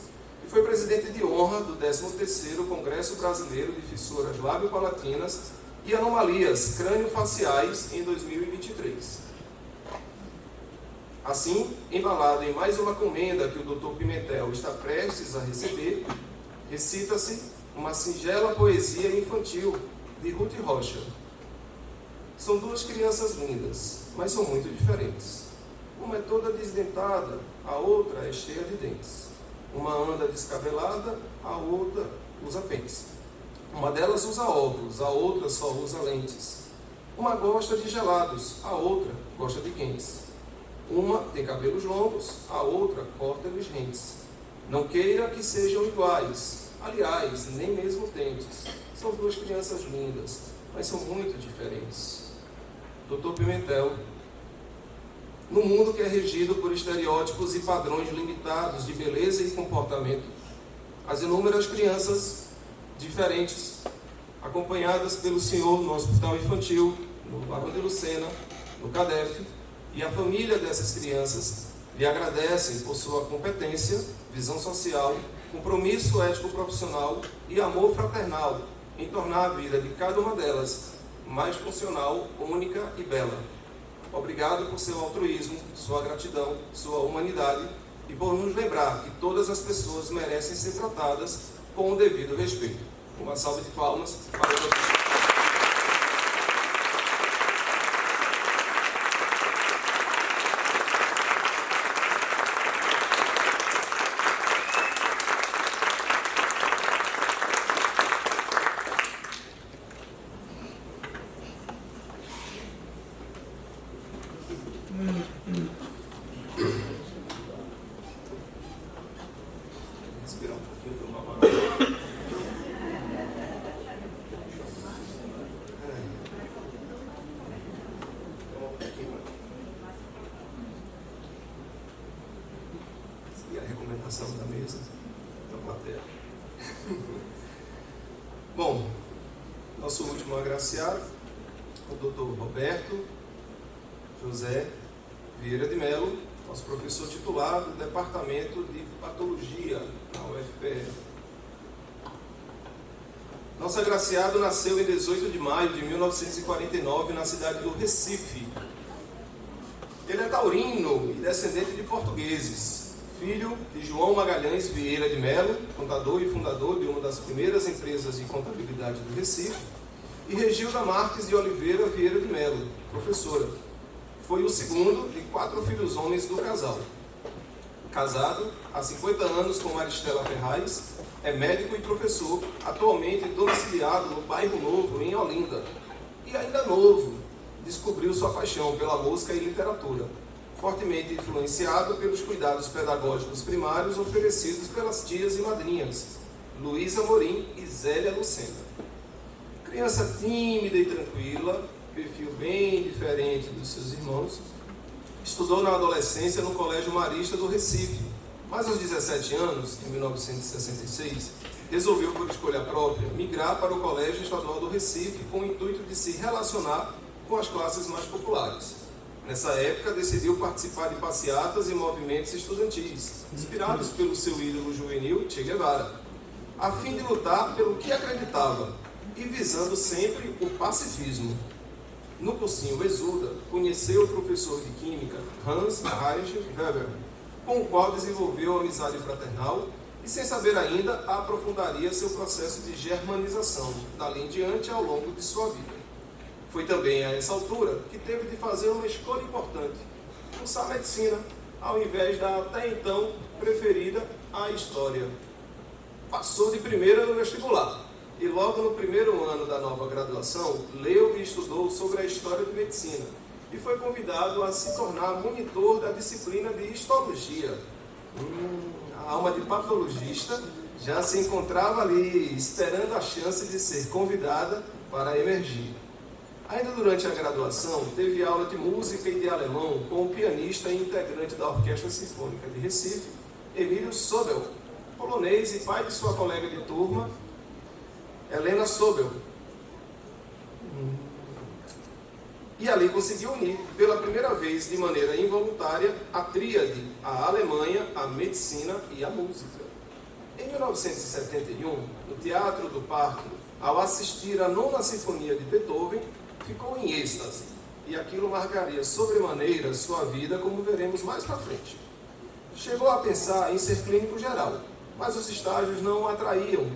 e foi presidente de honra do 13º Congresso Brasileiro de Fissuras Lábio-Palatinas e Anomalias Crânio-Faciais, em 2023. Assim, embalado em mais uma comenda que o Dr. Pimentel está prestes a receber, recita-se uma singela poesia infantil de Ruth Rocha. São 2 crianças lindas, mas são muito diferentes. Uma é toda desdentada, a outra é cheia de dentes. Uma anda descabelada, a outra usa pence. Uma delas usa óculos, a outra só usa lentes. Uma gosta de gelados, a outra gosta de quentes. Uma tem cabelos longos, a outra corta-lhes rentes. Não queira que sejam iguais, aliás, nem mesmo dentes. São 2 crianças lindas, mas são muito diferentes. Dr. Pimentel, no mundo que é regido por estereótipos e padrões limitados de beleza e comportamento, as inúmeras crianças diferentes, acompanhadas pelo senhor no hospital infantil, no Barão de Lucena, no CADEF, e a família dessas crianças lhe agradecem por sua competência, visão social, compromisso ético-profissional e amor fraternal em tornar a vida de cada uma delas mais funcional, única e bela. Obrigado por seu altruísmo, sua gratidão, sua humanidade e por nos lembrar que todas as pessoas merecem ser tratadas com o devido respeito. Uma salva de palmas para o Dr. Respirar um pouquinho para uma palavra. E a recomendação da mesa da plateia. Bom, nosso último agraciado, o Dr. Roberto José Vieira de Melo, nosso professor titular do Departamento de Patologia na UFPR. Nosso agraciado nasceu em 18 de maio de 1949 na cidade do Recife. Ele é taurino e descendente de portugueses, filho de João Magalhães Vieira de Melo, contador e fundador de uma das primeiras empresas de contabilidade do Recife, e Regilda Marques de Oliveira Vieira de Melo, professora. Foi o segundo de 4 filhos homens do casal. Casado há 50 anos com Maristela Ferraz, é médico e professor, atualmente domiciliado no Bairro Novo, em Olinda. E ainda novo, descobriu sua paixão pela música e literatura, fortemente influenciado pelos cuidados pedagógicos primários oferecidos pelas tias e madrinhas, Luísa Morim e Zélia Lucena. Criança tímida e tranquila, perfil bem diferente dos seus irmãos, estudou na adolescência no Colégio Marista do Recife, mas aos 17 anos, em 1966, resolveu, por escolha própria, migrar para o Colégio Estadual do Recife com o intuito de se relacionar com as classes mais populares. Nessa época, decidiu participar de passeatas e movimentos estudantis, inspirados pelo seu ídolo juvenil, Che Guevara, a fim de lutar pelo que acreditava e visando sempre o pacifismo. No cursinho Exuda, conheceu o professor de Química Hans Heinrich Weber, com o qual desenvolveu amizade fraternal e, sem saber ainda, aprofundaria seu processo de germanização, dali em diante, ao longo de sua vida. Foi também a essa altura que teve de fazer uma escolha importante, cursar medicina, ao invés da até então preferida a história. Passou de primeira no vestibular. E logo no primeiro ano da nova graduação, leu e estudou sobre a história de medicina e foi convidado a se tornar monitor da disciplina de histologia. A alma de patologista já se encontrava ali, esperando a chance de ser convidada para emergir. Ainda durante a graduação, teve aula de música e de alemão com o pianista e integrante da Orquestra Sinfônica de Recife, Emílio Sobel, polonês e pai de sua colega de turma, Helena Sobel. E ali conseguiu unir, pela primeira vez de maneira involuntária, a tríade, a Alemanha, a medicina e a música. Em 1971, no Teatro do Parque, ao assistir à 9ª Sinfonia de Beethoven, ficou em êxtase, e aquilo marcaria sobremaneira sua vida, como veremos mais para frente. Chegou a pensar em ser clínico geral, mas os estágios não o atraíam,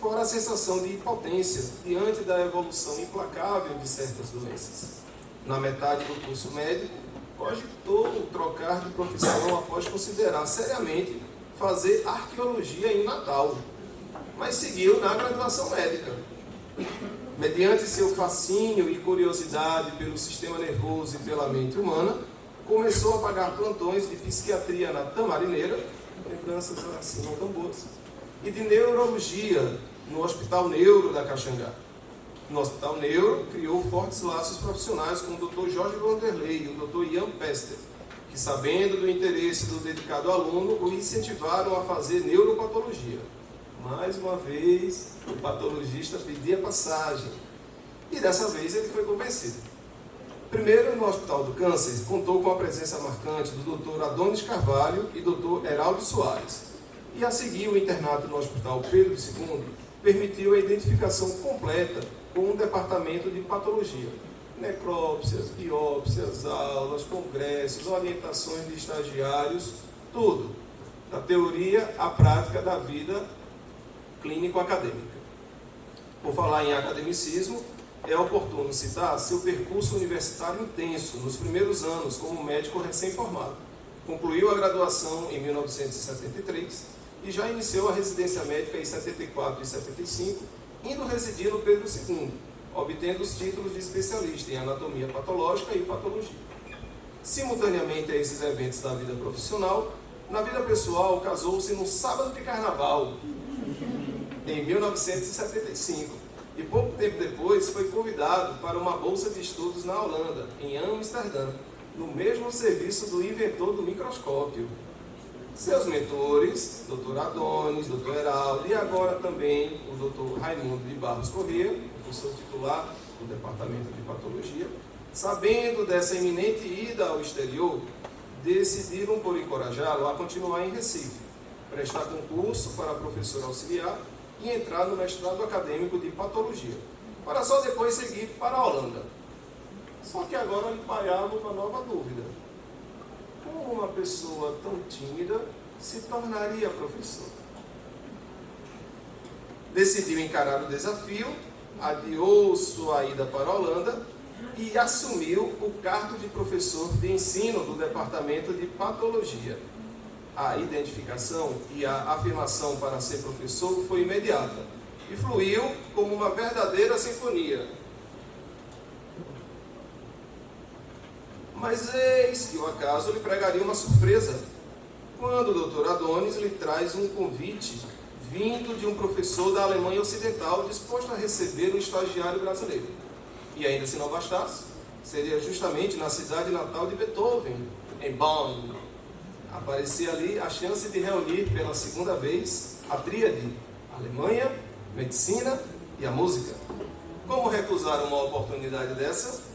fora a sensação de impotência diante da evolução implacável de certas doenças. Na metade do curso médico, cogitou trocar de profissão após considerar seriamente fazer arqueologia em Natal, mas seguiu na graduação médica. Mediante seu fascínio e curiosidade pelo sistema nervoso e pela mente humana, começou a pagar plantões de psiquiatria na Tamarineira, lembranças assim não tão boas, e de neurologia no Hospital Neuro da Caxangá. No Hospital Neuro, criou fortes laços profissionais com o Dr. Jorge Vanderlei e o Dr. Ian Pester, que, sabendo do interesse do dedicado aluno, o incentivaram a fazer neuropatologia. Mais uma vez, o patologista pedia passagem, e dessa vez ele foi convencido. Primeiro, no Hospital do Câncer, contou com a presença marcante do Dr. Adonis Carvalho e Dr. Heraldo Soares, e a seguir o internato no Hospital Pedro II permitiu a identificação completa com o departamento de patologia. Necrópsias, biópsias, aulas, congressos, orientações de estagiários, tudo. Da teoria à prática da vida clínico-acadêmica. Por falar em academicismo, é oportuno citar seu percurso universitário intenso nos primeiros anos como médico recém-formado. Concluiu a graduação em 1973 e já iniciou a residência médica em 74 e 75, indo residir no Pedro II, obtendo os títulos de especialista em anatomia patológica e patologia. Simultaneamente a esses eventos da vida profissional, na vida pessoal casou-se no sábado de carnaval, em 1975, e pouco tempo depois foi convidado para uma bolsa de estudos na Holanda, em Amsterdã, no mesmo serviço do inventor do microscópio. Seus mentores, Dr. Adonis, Dr. Heraldo e agora também o Dr. Raimundo de Barros Corrêa, professor titular do Departamento de Patologia, sabendo dessa iminente ida ao exterior, decidiram por encorajá-lo a continuar em Recife, prestar concurso para professor auxiliar e entrar no mestrado acadêmico de patologia, para só depois seguir para a Holanda. Só que agora lhe pairava uma nova dúvida. Como uma pessoa tão tímida se tornaria professor? Decidiu encarar o desafio, adiou sua ida para a Holanda e assumiu o cargo de professor de ensino do Departamento de Patologia. A identificação e a afirmação para ser professor foi imediata e fluiu como uma verdadeira sinfonia. Mas eis que o acaso lhe pregaria uma surpresa, quando o Dr. Adonis lhe traz um convite vindo de um professor da Alemanha Ocidental disposto a receber um estagiário brasileiro. E ainda se não bastasse, seria justamente na cidade natal de Beethoven, em Bonn. Aparecia ali a chance de reunir pela segunda vez a tríade Alemanha, Medicina e a Música. Como recusar uma oportunidade dessa?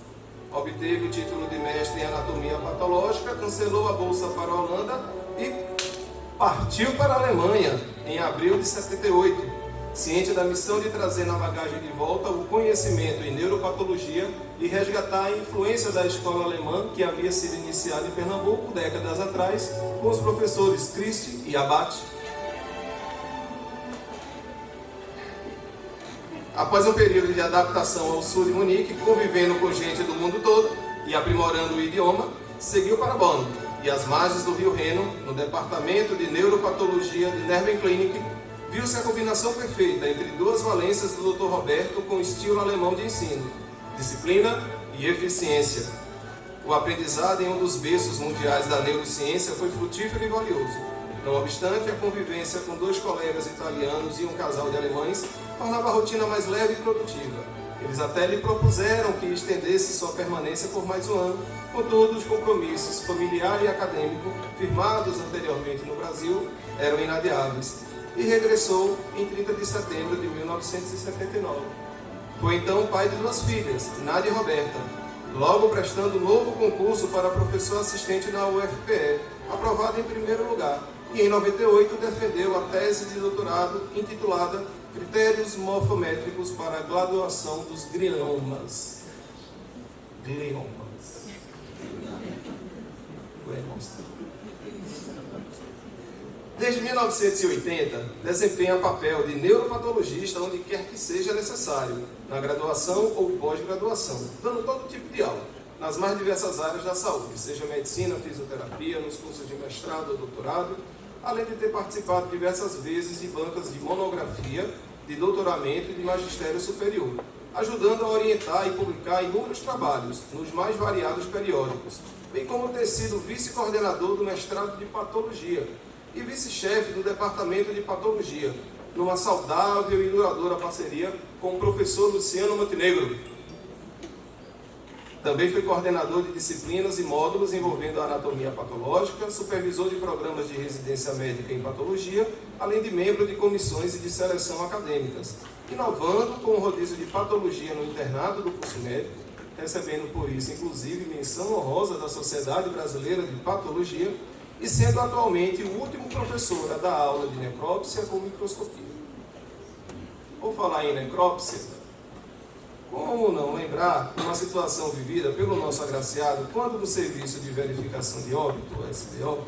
Obteve o título de mestre em anatomia patológica, cancelou a bolsa para a Holanda e partiu para a Alemanha em abril de 78, ciente da missão de trazer na bagagem de volta o conhecimento em neuropatologia e resgatar a influência da escola alemã que havia sido iniciada em Pernambuco décadas atrás com os professores Christie e Abate. Após um período de adaptação ao sul de Munique, convivendo com gente do mundo todo e aprimorando o idioma, seguiu para Bonn e às margens do rio Reno, no departamento de neuropatologia de Nervenklinik, viu-se a combinação perfeita entre duas valências do Dr. Roberto com estilo alemão de ensino, disciplina e eficiência. O aprendizado em um dos berços mundiais da neurociência foi frutífero e valioso. Não obstante, a convivência com dois colegas italianos e um casal de alemães tornava a rotina mais leve e produtiva. Eles até lhe propuseram que estendesse sua permanência por mais um ano, contudo, os compromissos familiar e acadêmico, firmados anteriormente no Brasil, eram inadiáveis, e regressou em 30 de setembro de 1979. Foi então pai de duas filhas, Nádia e Roberta, logo prestando novo concurso para professor assistente na UFPE, aprovado em primeiro lugar, e em 98 defendeu a tese de doutorado intitulada Critérios Morfométricos para a Graduação dos Gliomas. Desde 1980, desempenha papel de neuropatologista onde quer que seja necessário, na graduação ou pós-graduação, dando todo tipo de aula, nas mais diversas áreas da saúde, seja medicina, fisioterapia, nos cursos de mestrado ou doutorado, além de ter participado diversas vezes de bancas de monografia, de doutoramento e de magistério superior, ajudando a orientar e publicar inúmeros trabalhos nos mais variados periódicos, bem como ter sido vice-coordenador do mestrado de patologia e vice-chefe do departamento de patologia, numa saudável e duradoura parceria com o professor Luciano Montenegro. Também foi coordenador de disciplinas e módulos envolvendo a anatomia patológica, supervisor de programas de residência médica em patologia, além de membro de comissões e de seleção acadêmicas, inovando com o rodízio de patologia no internato do curso médico, recebendo por isso, inclusive, menção honrosa da Sociedade Brasileira de Patologia e sendo atualmente o último professor a dar aula de necrópsia com microscopia. Vou falar em necrópsia. Como não lembrar uma situação vivida pelo nosso agraciado quando do Serviço de Verificação de Óbito, SBO,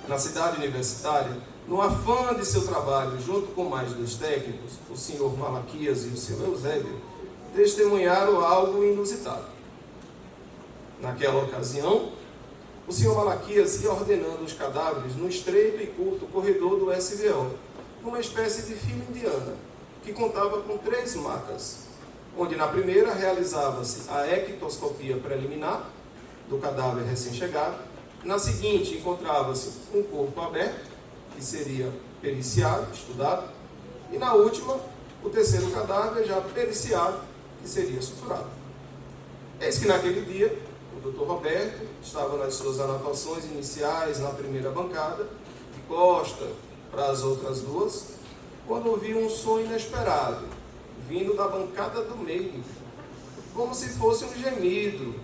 na cidade universitária, no afã de seu trabalho, junto com mais 2 técnicos, o senhor Malaquias e o senhor Eusébio, testemunharam algo inusitado. Naquela ocasião, o senhor Malaquias ia ordenando os cadáveres no estreito e curto corredor do SBO, numa espécie de fila indiana, que contava com 3 macas, onde na primeira realizava-se a ectoscopia preliminar do cadáver recém-chegado, na seguinte encontrava-se um corpo aberto, que seria periciado, estudado, e na última, o terceiro cadáver já periciado, que seria suturado. Eis que naquele dia, o Dr. Roberto estava nas suas anotações iniciais na primeira bancada, de costa para as outras 2, quando ouviu um som inesperado, vindo da bancada do meio, como se fosse um gemido,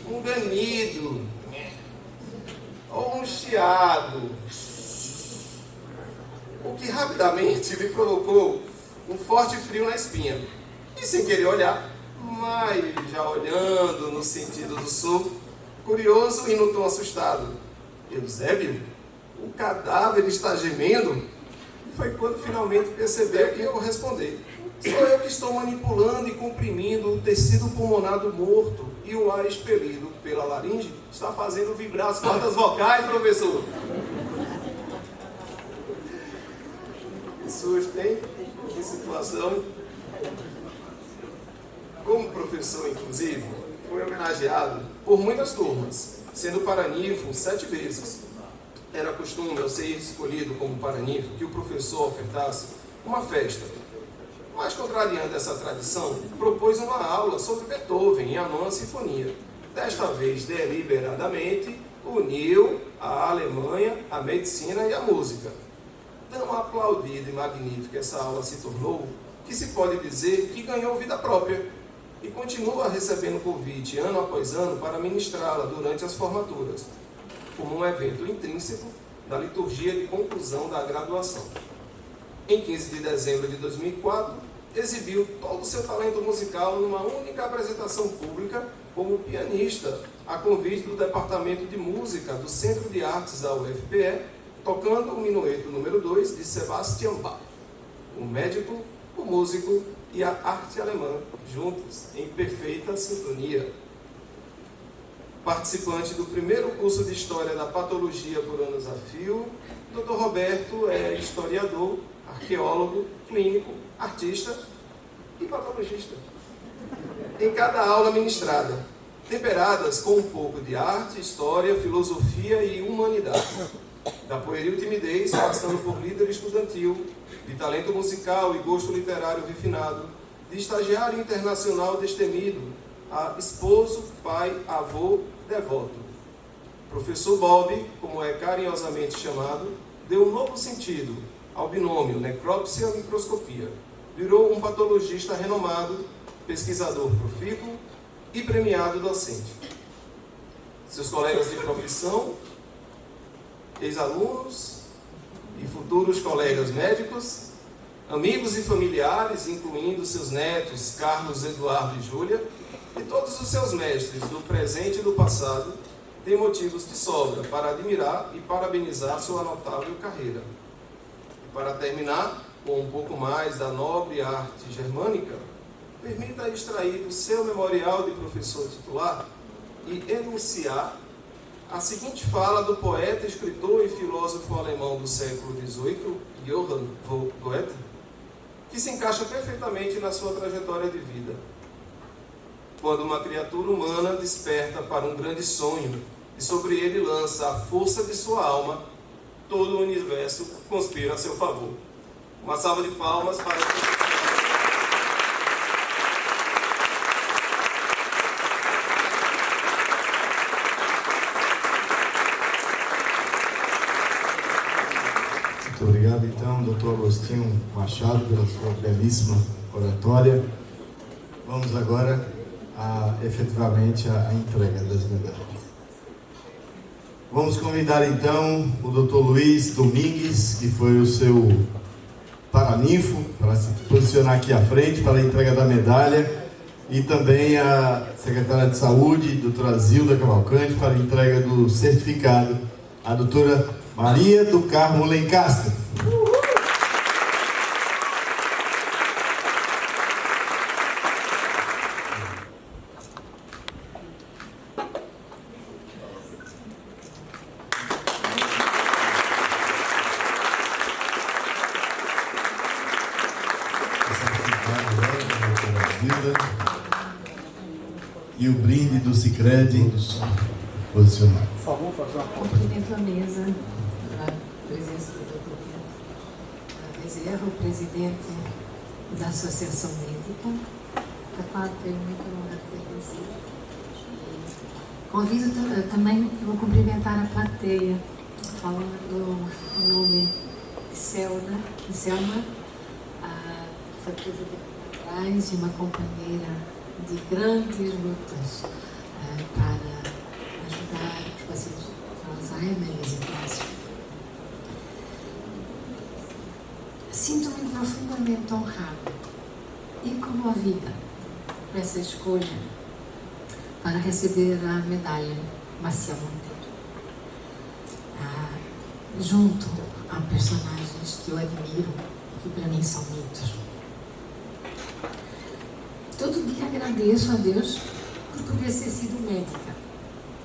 um ganido, ou um chiado, o que rapidamente lhe provocou um forte frio na espinha. E sem querer olhar, mas já olhando no sentido do som, curioso e no tom assustado: Eusébio, o cadáver está gemendo? Foi quando finalmente percebeu que ia corresponder. Sou eu que estou manipulando e comprimindo o tecido pulmonar do morto e o ar expelido pela laringe está fazendo vibrar as cordas vocais, professor. Que susto, hein? Que situação. Como professor, inclusive, foi homenageado por muitas turmas, sendo paraninfo 7 vezes. Era costume, ao ser escolhido como paraninfo, que o professor ofertasse uma festa. Mas, contrariando essa tradição, propôs uma aula sobre Beethoven e a 9ª Sinfonia. Desta vez, deliberadamente, uniu a Alemanha, a medicina e a música. Tão aplaudida e magnífica essa aula se tornou, que se pode dizer que ganhou vida própria, e continua recebendo convite ano após ano para ministrá-la durante as formaturas, como um evento intrínseco da liturgia de conclusão da graduação. Em 15 de dezembro de 2004, exibiu todo o seu talento musical numa única apresentação pública como pianista, a convite do Departamento de Música do Centro de Artes da UFPE, tocando o Minueto número 2 de Sebastian Bach. O médico, o músico e a arte alemã, juntos, em perfeita sintonia. Participante do primeiro curso de História da Patologia por anos a fio, Dr. Roberto é historiador, arqueólogo, clínico, artista e patologista. Em cada aula ministrada, temperadas com um pouco de arte, história, filosofia e humanidade. Da pueril timidez, passando por líder estudantil, de talento musical e gosto literário refinado, de estagiário internacional destemido, a esposo, pai, avô, devoto. Professor Bob, como é carinhosamente chamado, deu um novo sentido ao binômio necrópsia-microscopia. Virou um patologista renomado, pesquisador profícuo e premiado docente. Seus colegas de profissão, ex-alunos e futuros colegas médicos, amigos e familiares, incluindo seus netos Carlos, Eduardo e Júlia, e todos os seus mestres do presente e do passado, têm motivos de sobra para admirar e parabenizar sua notável carreira. E para terminar, com um pouco mais da nobre arte germânica, permita extrair do seu memorial de professor titular e enunciar a seguinte fala do poeta, escritor e filósofo alemão do século XVIII, Johann von Goethe, que se encaixa perfeitamente na sua trajetória de vida. Quando uma criatura humana desperta para um grande sonho e sobre ele lança a força de sua alma, todo o universo conspira a seu favor. Uma salva de palmas para... Muito obrigado, então, Dr. Agostinho Machado, pela sua belíssima oratória. Vamos agora efetivamente a entrega das medalhas. Vamos convidar, então, o Dr. Luiz Domingues, que foi o seu paraninfo, para se posicionar aqui à frente para a entrega da medalha, e também a secretária de Saúde, doutora Zilda Cavalcante, para a entrega do certificado, a doutora Maria do Carmo Lencastre. E o brinde do Sicredi posicionado. Por favor, fazer uma foto. Cumprimento a mesa, a presença do Dr. Bezerra, o presidente da Associação Médica, da qual tenho muita honra de pertencer. Convido também, vou cumprimentar a plateia, falando o nome de Selma, foi presidente atrás e uma companheira de grandes lutas para ajudar os pacientes com Alzheimer e depressão. Sinto-me profundamente honrada e comovida por essa escolha para receber a medalha Maciel Monteiro, junto a personagens que eu admiro e que para mim são mitos. Todo dia agradeço a Deus por poder ter sido médica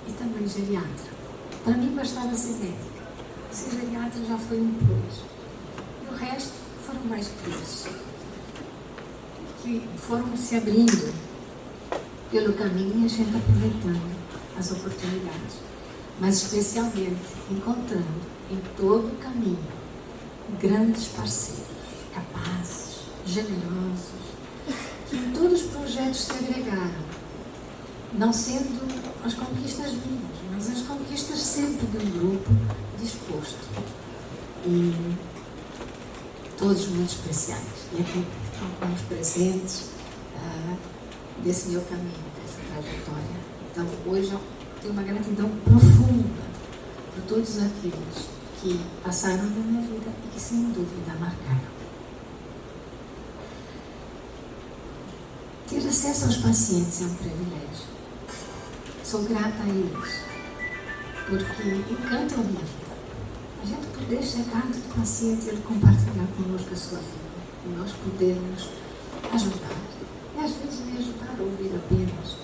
e também geriatra. Para mim bastava ser médica. Ser geriatra já foi um plus. E o resto foram mais plus, que foram se abrindo pelo caminho e a gente aproveitando as oportunidades. Mas especialmente encontrando em todo o caminho grandes parceiros, capazes, generosos, que em todos os projetos se agregaram, não sendo as conquistas minhas, mas as conquistas sempre de um grupo disposto. E todos muito especiais. E aqui estão os presentes desse meu caminho, dessa trajetória. Então, hoje eu tenho uma gratidão profunda por todos aqueles que passaram na minha vida e que, sem dúvida, marcaram. Ter acesso aos pacientes é um privilégio. Sou grata a eles, porque encantam a minha vida. A gente poder chegar do paciente e ele compartilhar conosco a sua vida, e nós podermos ajudar. E às vezes nem ajudar a ouvir apenas.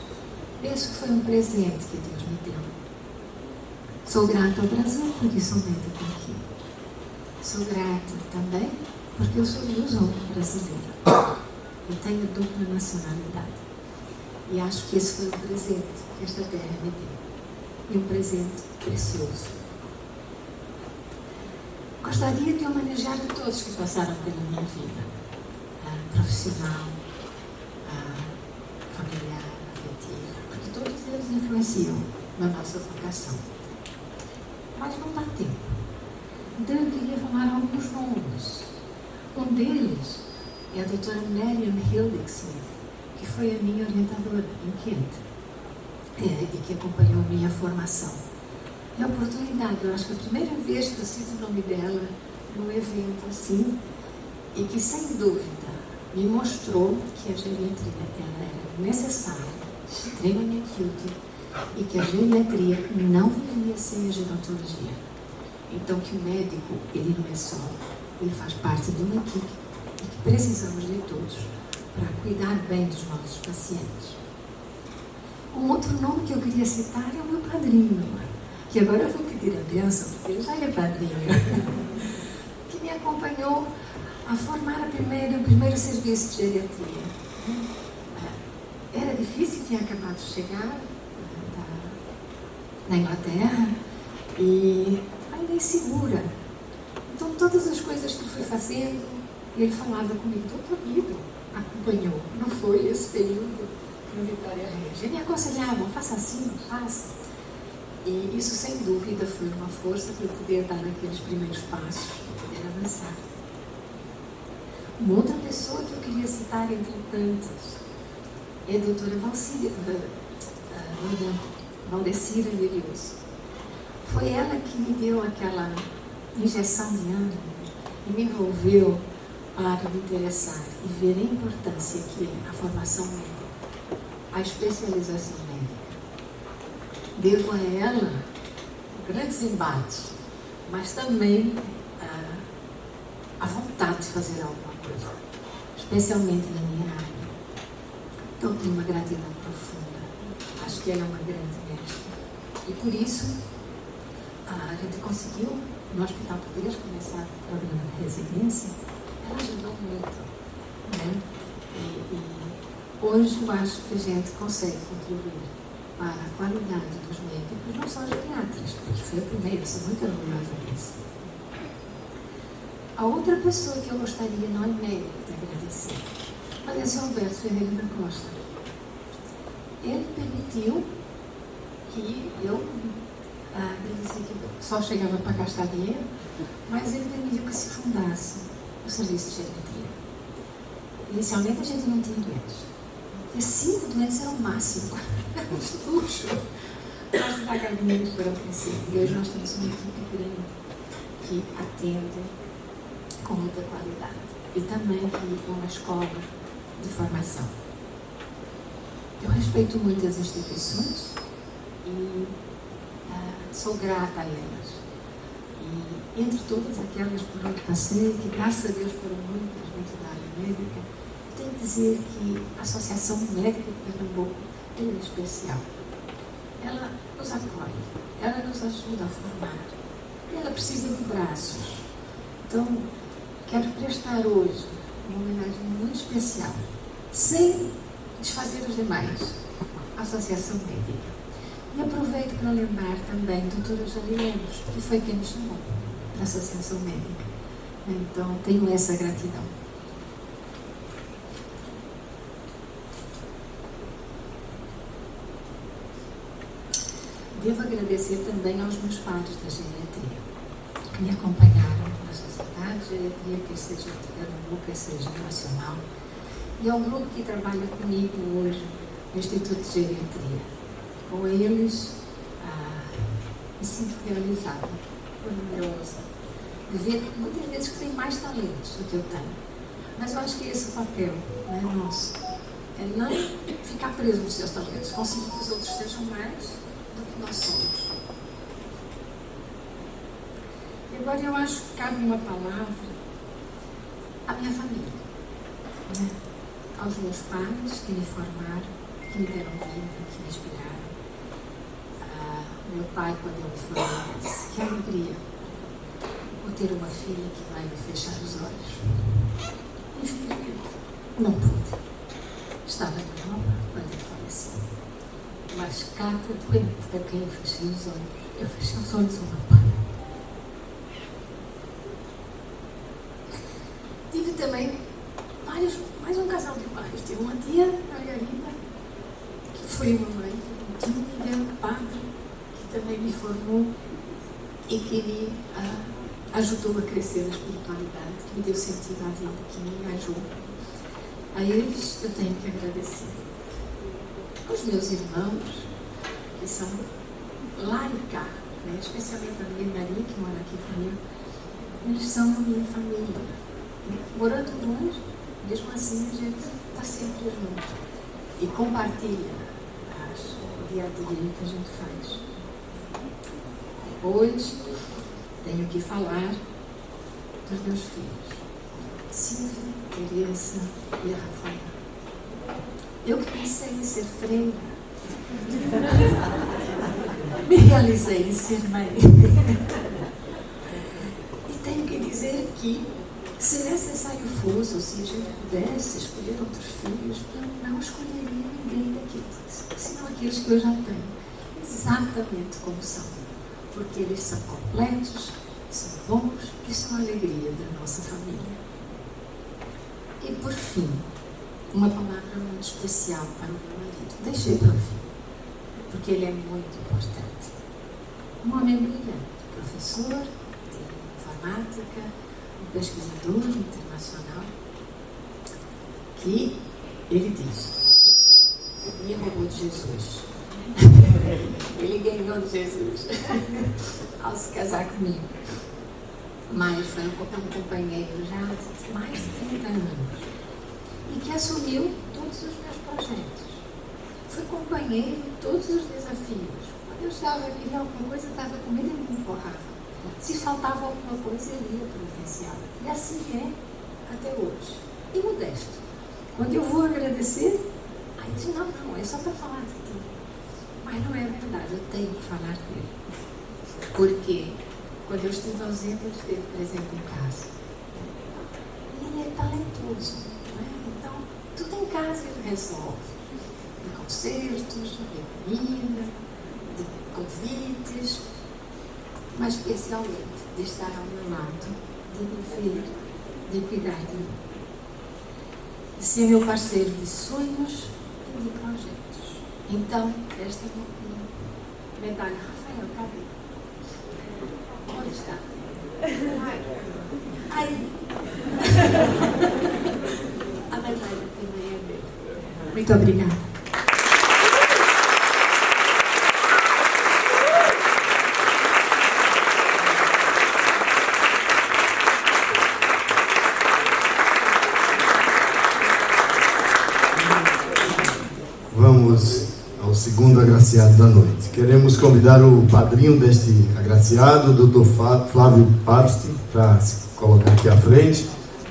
Penso que foi um presente que Deus me deu. Sou grata ao Brasil porque sou médica aqui. Sou grata também porque eu sou luso-brasileira. Eu tenho dupla nacionalidade. E acho que esse foi um presente que esta terra me deu. E um presente precioso. Gostaria de homenagear a todos que passaram pela minha vida. Profissional, familiar, afetiva. Porque todos eles influenciam na nossa vocação. Mas não dá tempo. Então eu queria falar alguns nomes. Um deles é a doutora Miriam Hildesmith, que foi a minha orientadora em Kent, e que acompanhou minha formação. É a oportunidade, eu acho que a primeira vez que eu cito o nome dela num evento assim, e que sem dúvida me mostrou que a geriatria ela era necessária, extremamente útil, e que a geriatria não viria sem a gerontologia. Então que o médico, ele não é só, ele faz parte de uma equipe e que precisamos de todos para cuidar bem dos nossos pacientes. Um outro nome que eu queria citar é o meu padrinho, que agora eu vou pedir a bênção, porque ele já é padrinho, que me acompanhou a formar o primeiro serviço de geriatria. Era difícil, tinha acabado de chegar da Inglaterra e ainda insegura. Então todas as coisas que fui fazendo, E ele falava comigo, todo marido acompanhou, não foi esse período no Vitória Regia. Ele me aconselhava, faça assim, faça. E isso, sem dúvida, foi uma força para eu poder dar aqueles primeiros passos, para poder avançar. Uma outra pessoa que eu queria citar, entre tantas, é a doutora Valdecira Lirioso. Foi ela que me deu aquela injeção de ânimo e me envolveu para me interessar e ver a importância que é a formação médica, a especialização médica. Devo a ela grandes embates, mas também a vontade de fazer alguma coisa, especialmente na minha área. Então, tenho uma gratidão profunda. Acho que ela é uma grande mestre. E por isso, a gente conseguiu, no Hospital Poderes, começar o programa de residência. Ela ajudou muito, né? E hoje eu acho que a gente consegue contribuir para a qualidade dos médicos, não só geriatras, porque foi a primeira, sou muito orgulhosa disso. A outra pessoa que eu gostaria, não é médico, de agradecer, mas é o Sr. Alberto Ferreira da Costa. Ele permitiu que eu, ele disse que só chegava para gastar dinheiro, mas ele permitiu que se fundasse o serviço de geriatria. Inicialmente a gente não tinha doentes. Porque 5 doentes era o máximo. Era um luxo. Mas devagarmente foram crescendo. E hoje nós temos uma equipe grande que atende com muita qualidade. E também que é uma escola de formação. Eu respeito muito as instituições e sou grata a elas. E entre todas aquelas por onde passei, que graças a Deus foram muitas dentro da área médica, tenho que dizer que a Associação Médica de Pernambuco é especial. Ela nos apoia, ela nos ajuda a formar, ela precisa de braços. Então, quero prestar hoje uma homenagem muito especial, sem desfazer os demais, a Associação Médica. E aproveito para lembrar também a doutora Jane Lemos, que foi quem me chamou para a Associação Médica. Então, tenho essa gratidão. Devo agradecer também aos meus pares da geriatria, que me acompanharam na Sociedade de Geriatria, quer seja de Pernambuco, quer seja nacional, e ao grupo que trabalha comigo hoje no Instituto de Geriatria. Com eles, me sinto realizada, orgulhosa, de ver muitas vezes que tem mais talentos do que eu tenho. Mas eu acho que esse é o papel, né, nosso, é não ficar preso nos seus talentos, conseguir que os outros sejam mais do que nós somos. E agora eu acho que cabe uma palavra à minha família, né? Aos meus pais que me formaram, que me deram vida, que me inspiraram. Meu pai, quando eu me formei, disse: que alegria vou ter uma filha que vai me fechar os olhos. Infelizmente, não pude. Estava nova quando ele faleceu. Mas cada doente a quem eu fechei os olhos, eu fechei os olhos ao meu pai. Tive também mais um casal de pais. Tive uma tia, Margarida, que foi uma mãe, um tio Miguel, padre, que também me formou e que me ajudou a crescer na espiritualidade, que me deu sentido à vida, que me engajou. A eles eu tenho que agradecer. Os meus irmãos, que são lá e cá, né? Especialmente a minha Maria, que mora aqui comigo, eles são a minha família. Morando longe, mesmo assim a gente está sempre junto e compartilha o dia a dia que a gente faz. Hoje tenho que falar dos meus filhos, Silvia, Teresa e a Rafael. Eu que pensei em ser freira, me realizei em ser mãe. E tenho que dizer que, se necessário fosse, ou se a gente pudesse escolher outros filhos, eu não escolheria ninguém daqueles, senão aqueles que eu já tenho, exatamente como são, porque eles são completos, são bons e são a alegria da nossa família. por fim, uma palavra muito especial para o meu marido. Deixei para o fim, porque ele é muito importante. Um homem brilhante, professor de informática, um pesquisador internacional, que ele diz: me roubou de Jesus. Ele ganhou de Jesus ao se casar comigo. Mas foi um companheiro já de mais de 30 anos e que assumiu todos os meus projetos. Foi companheiro em todos os desafios. Quando eu estava a querer alguma coisa, estava comigo e me empurrava. Se faltava alguma coisa, ele ia providenciá-la. E assim é até hoje. E modesto. Quando eu vou agradecer, aí diz: não, é só para falar de ti. Mas não é verdade, eu tenho que falar dele. Porque quando eu estive ausente, ele esteve presente em casa. E ele é talentoso, não é? Então, tudo em casa ele resolve. De concertos, de comida, de convites, mas especialmente de estar ao meu lado, de me ver, de cuidar de mim. De ser meu parceiro de sonhos e de projetos. Então, esta é uma medalha. Rafael, cadê? Onde está? Aí. A medalha também é dele. Muito obrigada. Vamos ao segundo agraciado da noite. Queremos convidar o padrinho deste agraciado, o Dr. Flávio Pasti, para se colocar aqui à frente,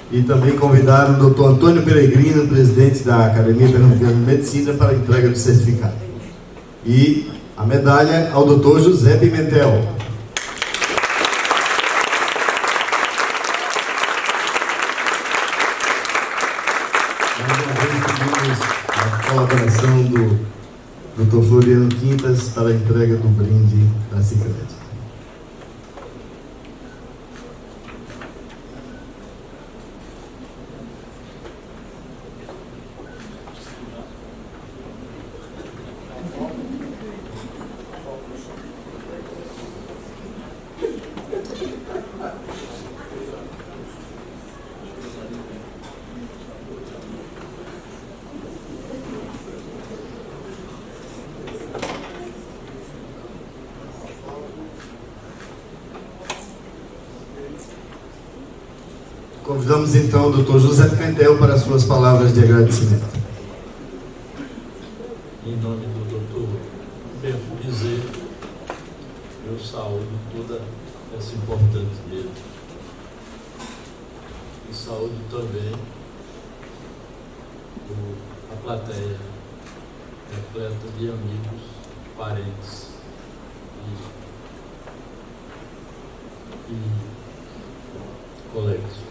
e também convidar o Dr. Antônio Peregrino, presidente da Academia Pernambucana de Medicina, para a entrega do certificado. E a medalha ao Dr. José Pimentel. Mais uma vez pedimos a colaboração do Dr. Floriano Quintas para a entrega do brinde da Sicredi. Convidamos então o Dr. José Pimentel para suas palavras de agradecimento. Em nome do doutor Bento Bezerra, eu saúdo toda essa importante mesa. E saúdo também a plateia, repleta de amigos, parentes e colegas.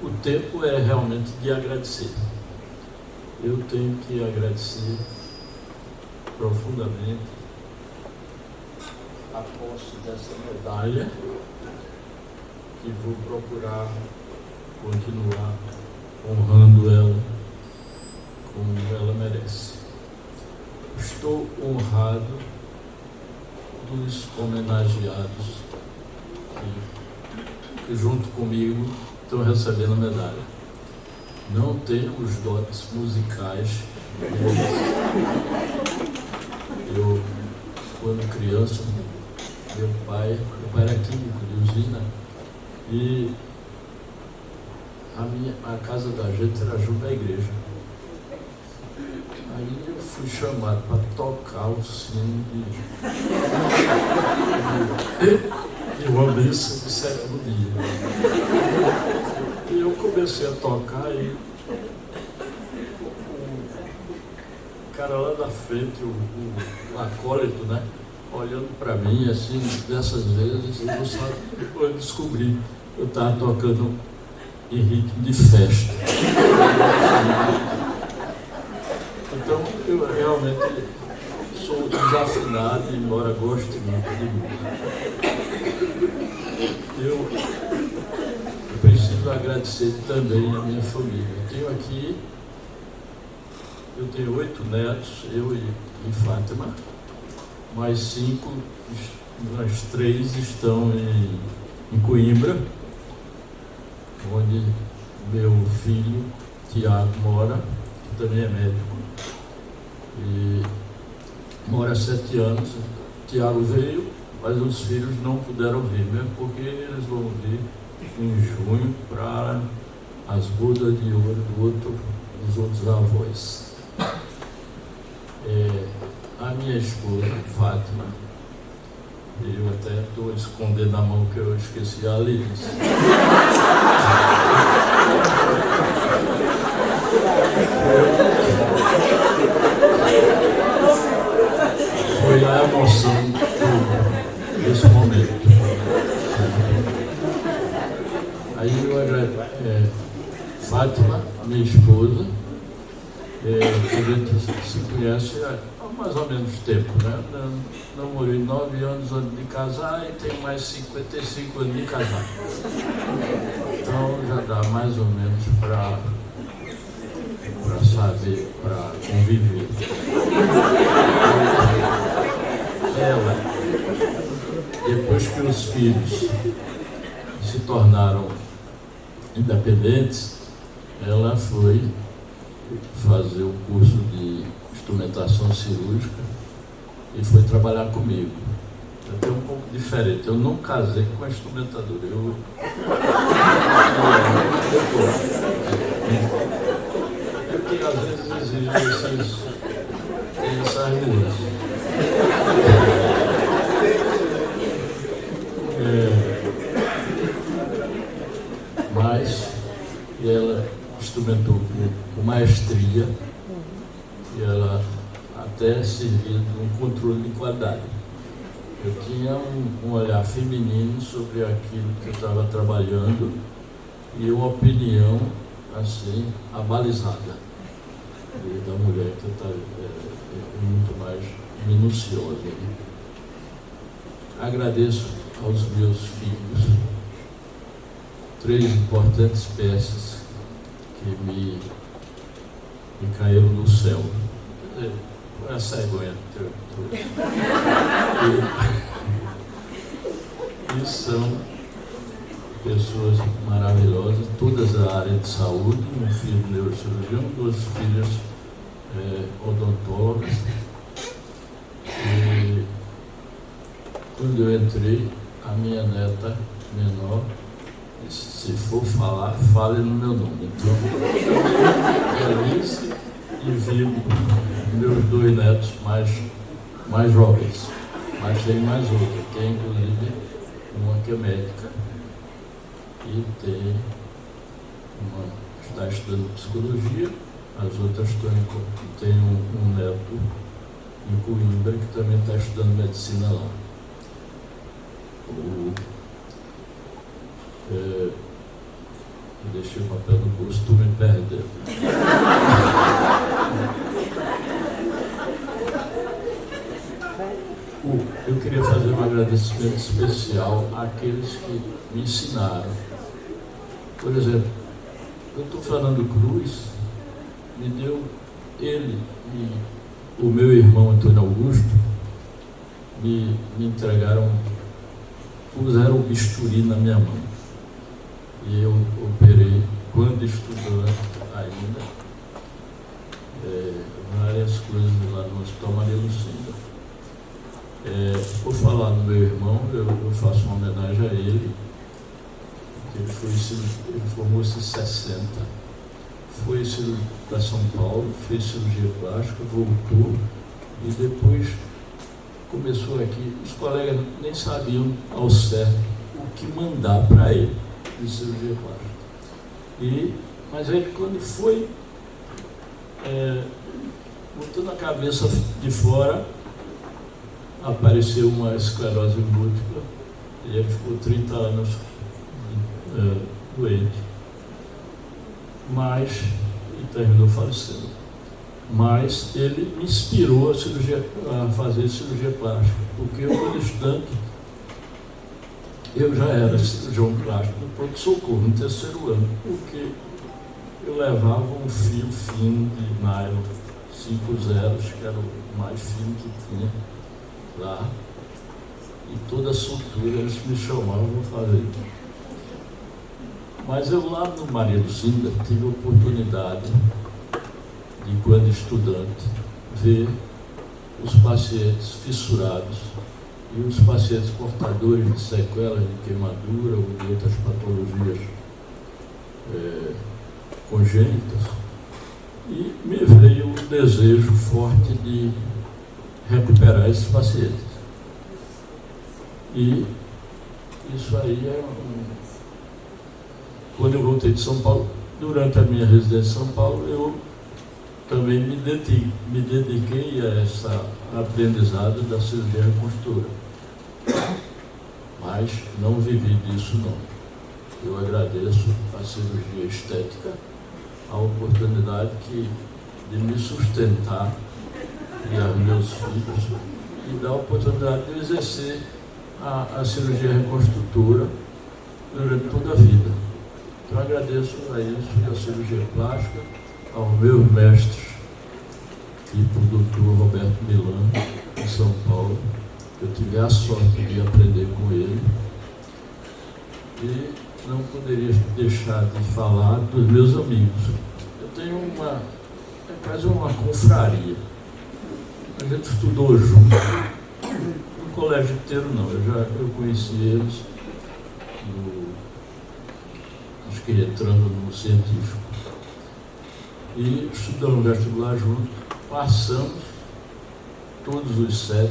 O tempo é realmente de agradecer. Eu tenho que agradecer profundamente a posse dessa medalha, que vou procurar continuar honrando ela como ela merece. Estou honrado dos homenageados que junto comigo estão recebendo a medalha. Não tenho os dotes musicais. Eu, quando criança, meu pai era químico de usina e a casa da gente era junto à igreja. Aí eu fui chamado para tocar o sino de uma missa de sétimo dia. E eu comecei a tocar e o cara lá da frente, o acólito, né, olhando para mim assim, dessas vezes, eu descobri que eu estava tocando em ritmo de festa. Então, eu realmente sou desafinado, embora goste muito de música. Eu agradecer também a minha família. Eu tenho 8 netos, eu e Fátima, mais 5, nós 3 estão em Coimbra, onde meu filho Tiago mora, que também é médico, e mora há 7 anos. Tiago veio, mas os filhos não puderam vir, mesmo porque eles vão vir em junho para as bodas de ouro dos outros avós. A minha esposa, Fátima, eu até estou escondendo a mão que eu esqueci a Alice. Foi a emoção desse momento. Aí eu agradeço Fátima, minha esposa, que a gente se conhece há mais ou menos tempo, né? Namorei 9 anos antes de casar e tenho mais 55 anos de casar. Então já dá mais ou menos para saber, para conviver. Ela, depois que os filhos se tornaram independentes, ela foi fazer o curso de instrumentação cirúrgica e foi trabalhar comigo. É um pouco diferente. Eu não casei com a instrumentadora. É porque às vezes exige essas nuances. Mas ela instrumentou com maestria e ela até servia de um controle de qualidade. Eu tinha um olhar feminino sobre aquilo que eu estava trabalhando e uma opinião assim abalizada da mulher que está muito mais minuciosa. Agradeço aos meus filhos 3 importantes peças que me caíram do céu. Quer dizer, foi a cegonha que eu trouxe. E são pessoas maravilhosas, todas da área de saúde, um filho neurocirurgião, 2 filhas odontólogas. E quando eu entrei, a minha neta menor disse: se for falar, fale no meu nome. Então, Alice e Vigo, meus 2 netos mais jovens. Mas tem mais outra, que é inclusive uma que é médica e tem uma que está estudando psicologia, as outras tem um neto em Coimbra que também está estudando medicina lá. Deixei o papel no bolso, tu me perdeu. Eu queria fazer um agradecimento especial àqueles que me ensinaram. Por exemplo, o Dr. Fernando Cruz me deu, ele e o meu irmão Antônio Augusto me entregaram, puseram o bisturi na minha mão. E eu operei, quando estudante ainda, várias coisas lá no Hospital Maria Lucinda. Por falar no meu irmão, eu faço uma homenagem a ele. Ele formou-se em 60, foi para São Paulo, fez cirurgia plástica, voltou e depois começou aqui. Os colegas nem sabiam ao certo o que mandar para ele de cirurgia plástica. Mas ele, quando foi botando a cabeça de fora, apareceu uma esclerose múltipla e ele ficou 30 anos doente, e terminou falecendo. Mas ele me inspirou a fazer cirurgia plástica, porque eu, quando estudante, eu já era cirurgião plástico no pronto-socorro, no terceiro ano, porque eu levava um fio fino de nylon 5 zeros, que era o mais fino que tinha lá, e toda a sutura eles me chamavam para fazer. Mas eu lá no Maria Lucinda tive a oportunidade de, quando estudante, ver os pacientes fissurados e os pacientes portadores de sequelas de queimadura ou de outras patologias congênitas, e me veio um desejo forte de recuperar esses pacientes. E isso aí quando eu voltei de São Paulo, durante a minha residência em São Paulo, eu também me dediquei a essa aprendizado da cirurgia reconstrutora. Mas não vivi disso, não. Eu agradeço à cirurgia estética a oportunidade de me sustentar, criar meus filhos e dar a oportunidade de exercer a cirurgia reconstrutora durante toda a vida. Então agradeço a isso e à cirurgia plástica, aos meus mestres, tipo o Dr. Roberto Milano, em São Paulo. Eu tive a sorte de aprender com ele. E não poderia deixar de falar dos meus amigos. Eu tenho quase uma confraria. A gente estudou junto. No colégio inteiro não, eu conheci eles, acho que entrando no científico. E estudamos vestibular junto, passamos todos os 7,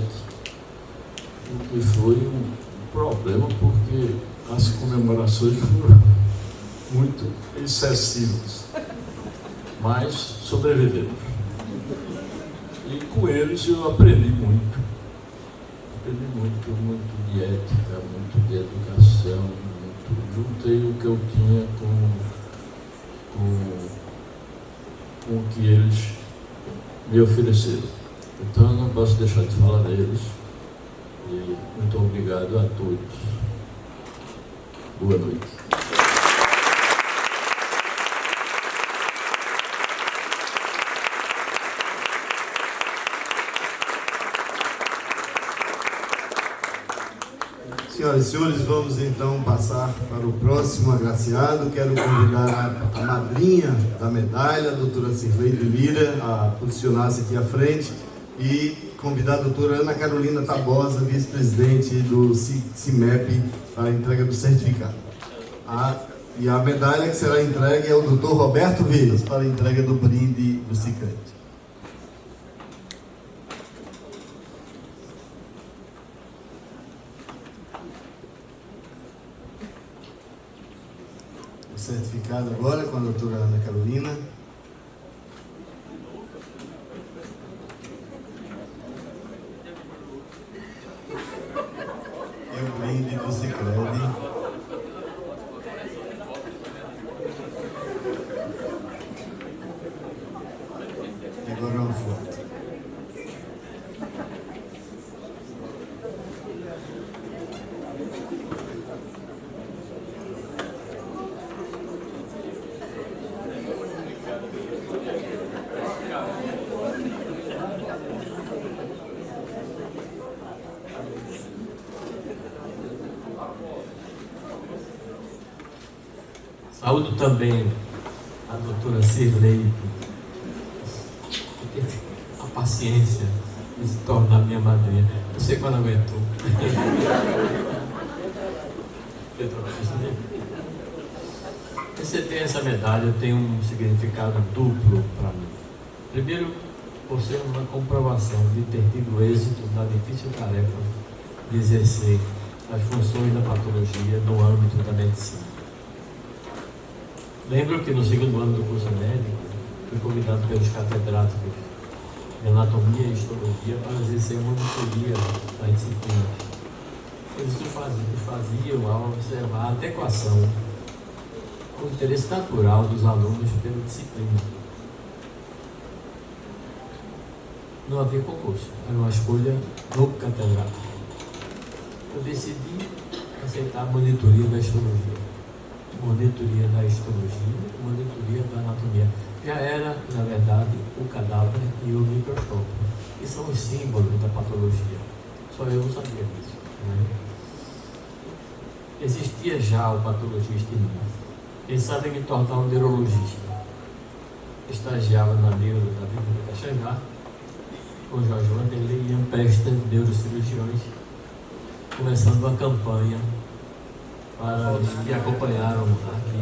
o que foi um problema, porque as comemorações foram muito excessivas, mas sobrevivemos. E com eles eu aprendi muito de ética, muito de educação, juntei o que eu tinha com o que eles me ofereceram. Então eu não posso deixar de falar deles. E muito obrigado a todos. Boa noite. Senhoras e senhores, vamos então passar para o próximo agraciado. Quero convidar a madrinha da medalha, a doutora Cirleide Lira, a posicionar-se aqui à frente, e convidar a doutora Ana Carolina Tabosa, vice-presidente do CIMEP, para a entrega do certificado. E a medalha que será entregue é o doutor Roberto Vilas, para a entrega do brinde do Cicrete. Certificado agora com a doutora Ana Carolina. E o brinde do Cicrete. E agora uma foto. Saúdo também a doutora Cirleide, que teve a paciência de se tornar minha madrinha. Não sei quando aguentou. Receber essa medalha tem um significado duplo para mim. Primeiro, por ser uma comprovação de ter tido êxito na difícil tarefa de exercer as funções da patologia no âmbito da medicina. Lembro que no segundo ano do curso médico, fui convidado pelos catedráticos de anatomia e histologia para exercer uma monitoria da disciplina. Eles faziam ao observar a adequação com o interesse natural dos alunos pela disciplina. Não havia concurso, era uma escolha do catedrático. Eu decidi aceitar a monitoria da histologia. Monitoria da histologia, monitoria da anatomia. Já era, na verdade, o cadáver e o microscópio, que são os símbolos da patologia. Só eu não sabia disso. Né? Existia já o patologista em mim. Pensava em me tornar um neurologista. Estagiava na neuro da Avenida Caxangá, com Jorge Vanderlei e Ampesta, neurocirurgiões, começando uma campanha para os que acompanharam aqui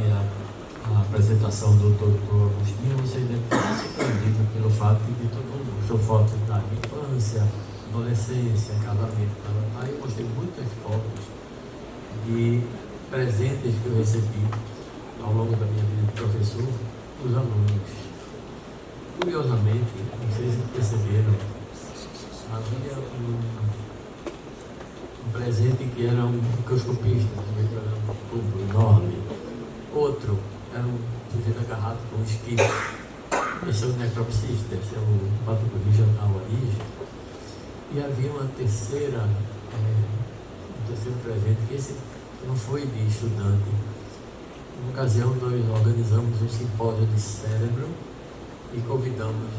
a apresentação do Dr. Agostinho. Vocês devem estar surpreendidos pelo fato de que todo mundo mostrou fotos da infância, adolescência, casamento. Aí eu mostrei muitas fotos de presentes que eu recebi ao longo da minha vida de professor dos alunos. Curiosamente, não sei se perceberam, havia um presente que era um microscopista, era um tubo enorme. Outro era um sujeito agarrado com um esquife. Esse é o necropsista, esse é o patologista da origem. E havia um terceiro presente, que esse não foi de estudante. Numa ocasião, nós organizamos um simpósio de cérebro e convidamos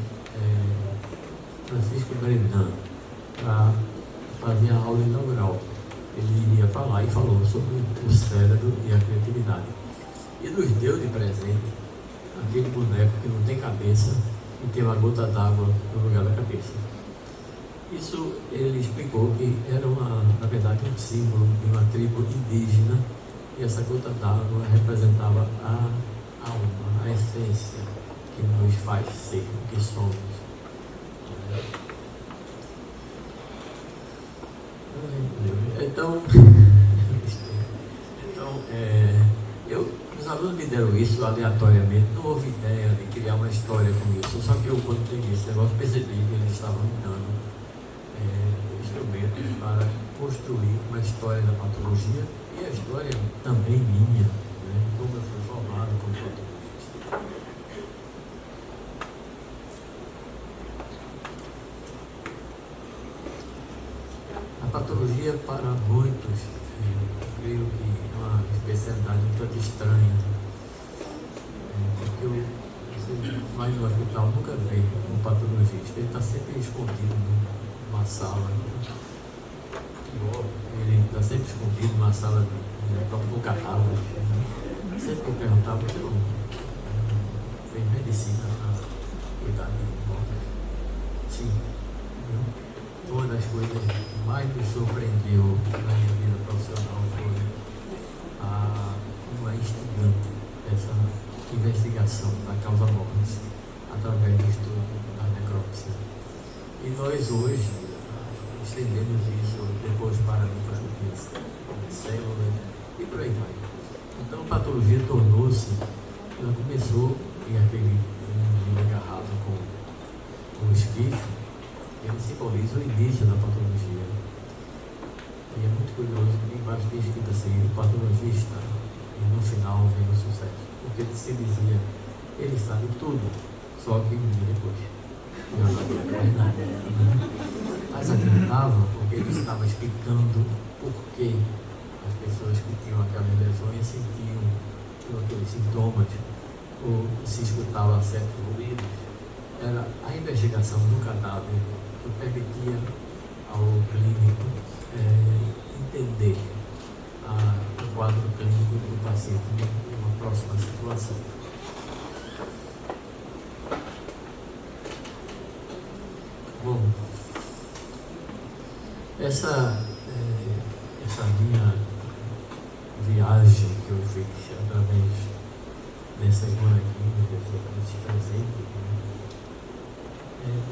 Francisco Brenan para fazer a aula inaugural. Ele iria falar e falou sobre o cérebro e a criatividade. E nos deu de presente aquele boneco que não tem cabeça e tem uma gota d'água no lugar da cabeça. Isso ele explicou que era, na verdade, um símbolo de uma tribo indígena, e essa gota d'água representava a alma, a essência que nos faz ser o que somos. Então, os alunos me deram isso aleatoriamente, não houve ideia de criar uma história com isso, só que eu, quando peguei esse negócio, percebi que eles estavam me dando instrumentos para construir uma história da patologia, e a história também minha, né, como eu fui formado como patologista. A patologia, para muitos, eu creio que é uma especialidade um tanto estranha, porque você vai no hospital, nunca vê um patologista, ele está sempre escondido numa sala, ele está sempre escondido numa sala no catálogo. Sempre que eu perguntava, você não fez medicina para cuidar de mortos? Sim. Uma das coisas que mais me surpreendeu na minha vida profissional foi uma instigante dessa investigação da causa mortis através do estudo da necrópsia. E nós hoje estendemos isso depois para a microscopia, células e por aí vai. Então a patologia tornou-se, ela começou em aquele menino agarrado com o esquife. Ele simboliza o início da patologia. E é muito curioso que embaixo tem escrito assim, o patologista, e no final vem o sucesso. Porque ele se dizia, ele sabe tudo, só que um dia depois. Não sabia mais nada. Mas acreditava porque ele estava explicando por que as pessoas que tinham aquelas lesões sentiam aqueles sintomas, ou se escutava certos ruídos. Era a investigação do cadáver que permitia ao clínico entender o quadro clínico do paciente em uma próxima situação. Bom, essa minha viagem que eu fiz através dessa moraquinha, desse presente,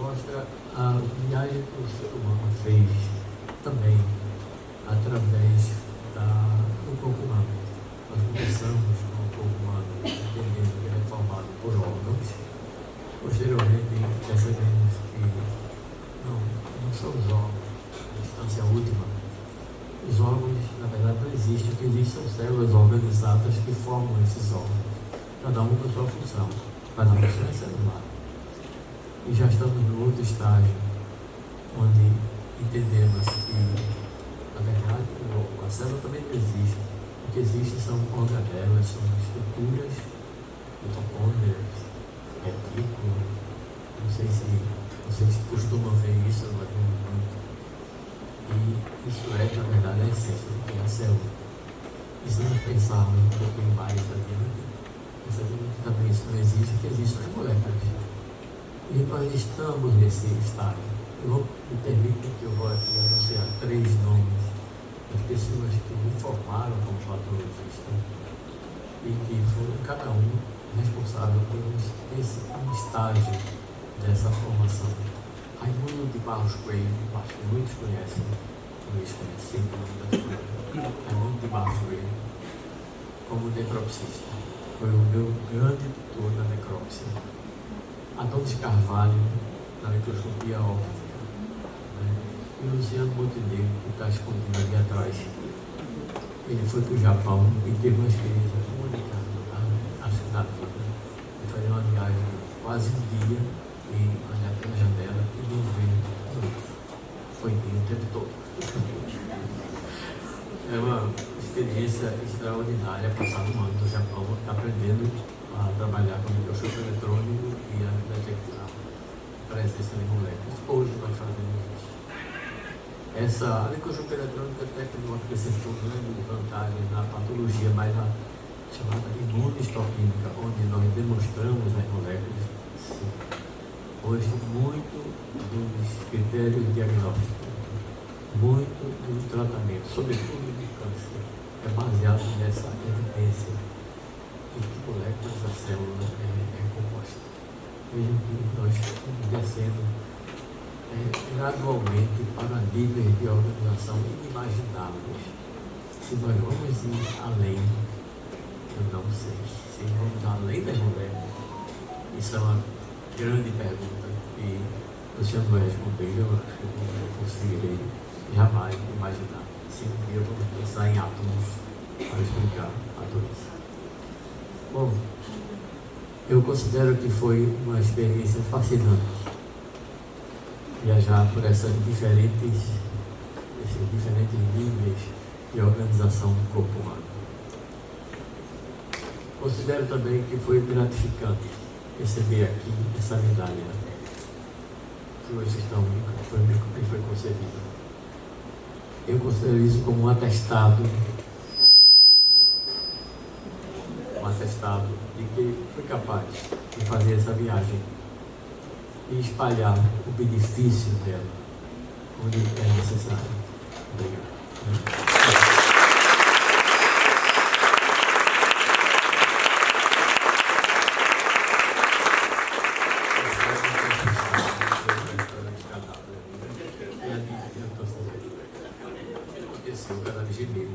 mostra a viagem que o ser humano fez também através do corpo humano. Nós começamos com o corpo humano entendendo que ele é formado por órgãos. Posteriormente percebemos que não são os órgãos, a instância última. Os órgãos, na verdade, não existem. O que existem são células organizadas que formam esses órgãos, cada um com a sua função. Cada função é celular. E já estamos no outro estágio, onde entendemos que Na verdade, a célula também não existe. O que existe são organelas, são estruturas, mitocôndrias, retículo. Não sei se vocês costumam ver isso, mas não muito. E isso é, na verdade, a essência do que é a célula. E se nós pensarmos um pouquinho mais adiante, percebemos que também isso não existe, que existem as moléculas. E nós estamos nesse estágio. Me permitem que eu vou aqui anunciar 3 nomes das pessoas que me formaram como patologista e que foram cada um responsável por um estágio dessa formação. Raimundo de Barros Coelho, acho que muitos conhecem, talvez conhecem o nome da história. Raimundo de Barros Coelho, como necropsista, foi o meu grande tutor da necrópsia. Adonis Carvalho, na microscopia óptica, né? E o Luciano Montenegro, que está escondido ali atrás. Ele foi para o Japão e teve uma experiência única, acho que na vida. Ele fazia uma viagem quase um dia e olhar pela janela e não ver. Foi bem o tempo todo. É uma experiência extraordinária passar um ano no Japão, aprendendo a trabalhar com microscópio eletrônico e a detectar a presença de moléculas. Hoje nós fazemos isso. A microscopia eletrônica detecta uma grande vantagem na patologia, mas a chamada imunohistoquímica, onde nós demonstramos as moléculas. Sim. Hoje, muito dos critérios diagnósticos, muito do tratamento, sobretudo do câncer, é baseado nessa evidência de que moléculas a célula é composta. Vejam que nós estamos descendo gradualmente para níveis de organização inimagináveis. Se nós vamos ir além, eu não sei. Se vamos além das moléculas, isso é uma grande pergunta e o senhor vai responder, eu acho que eu não conseguirei jamais imaginar. Se um dia vamos pensar em átomos para explicar a doença. Bom, eu considero que foi uma experiência fascinante viajar por esses diferentes níveis de organização do corpo humano. Considero também que foi gratificante receber aqui essa medalha que hoje foi concebida. Eu considero isso como um atestado de que foi capaz de fazer essa viagem e espalhar o benefício dela onde é necessário. Obrigado. O cadáver gemeu.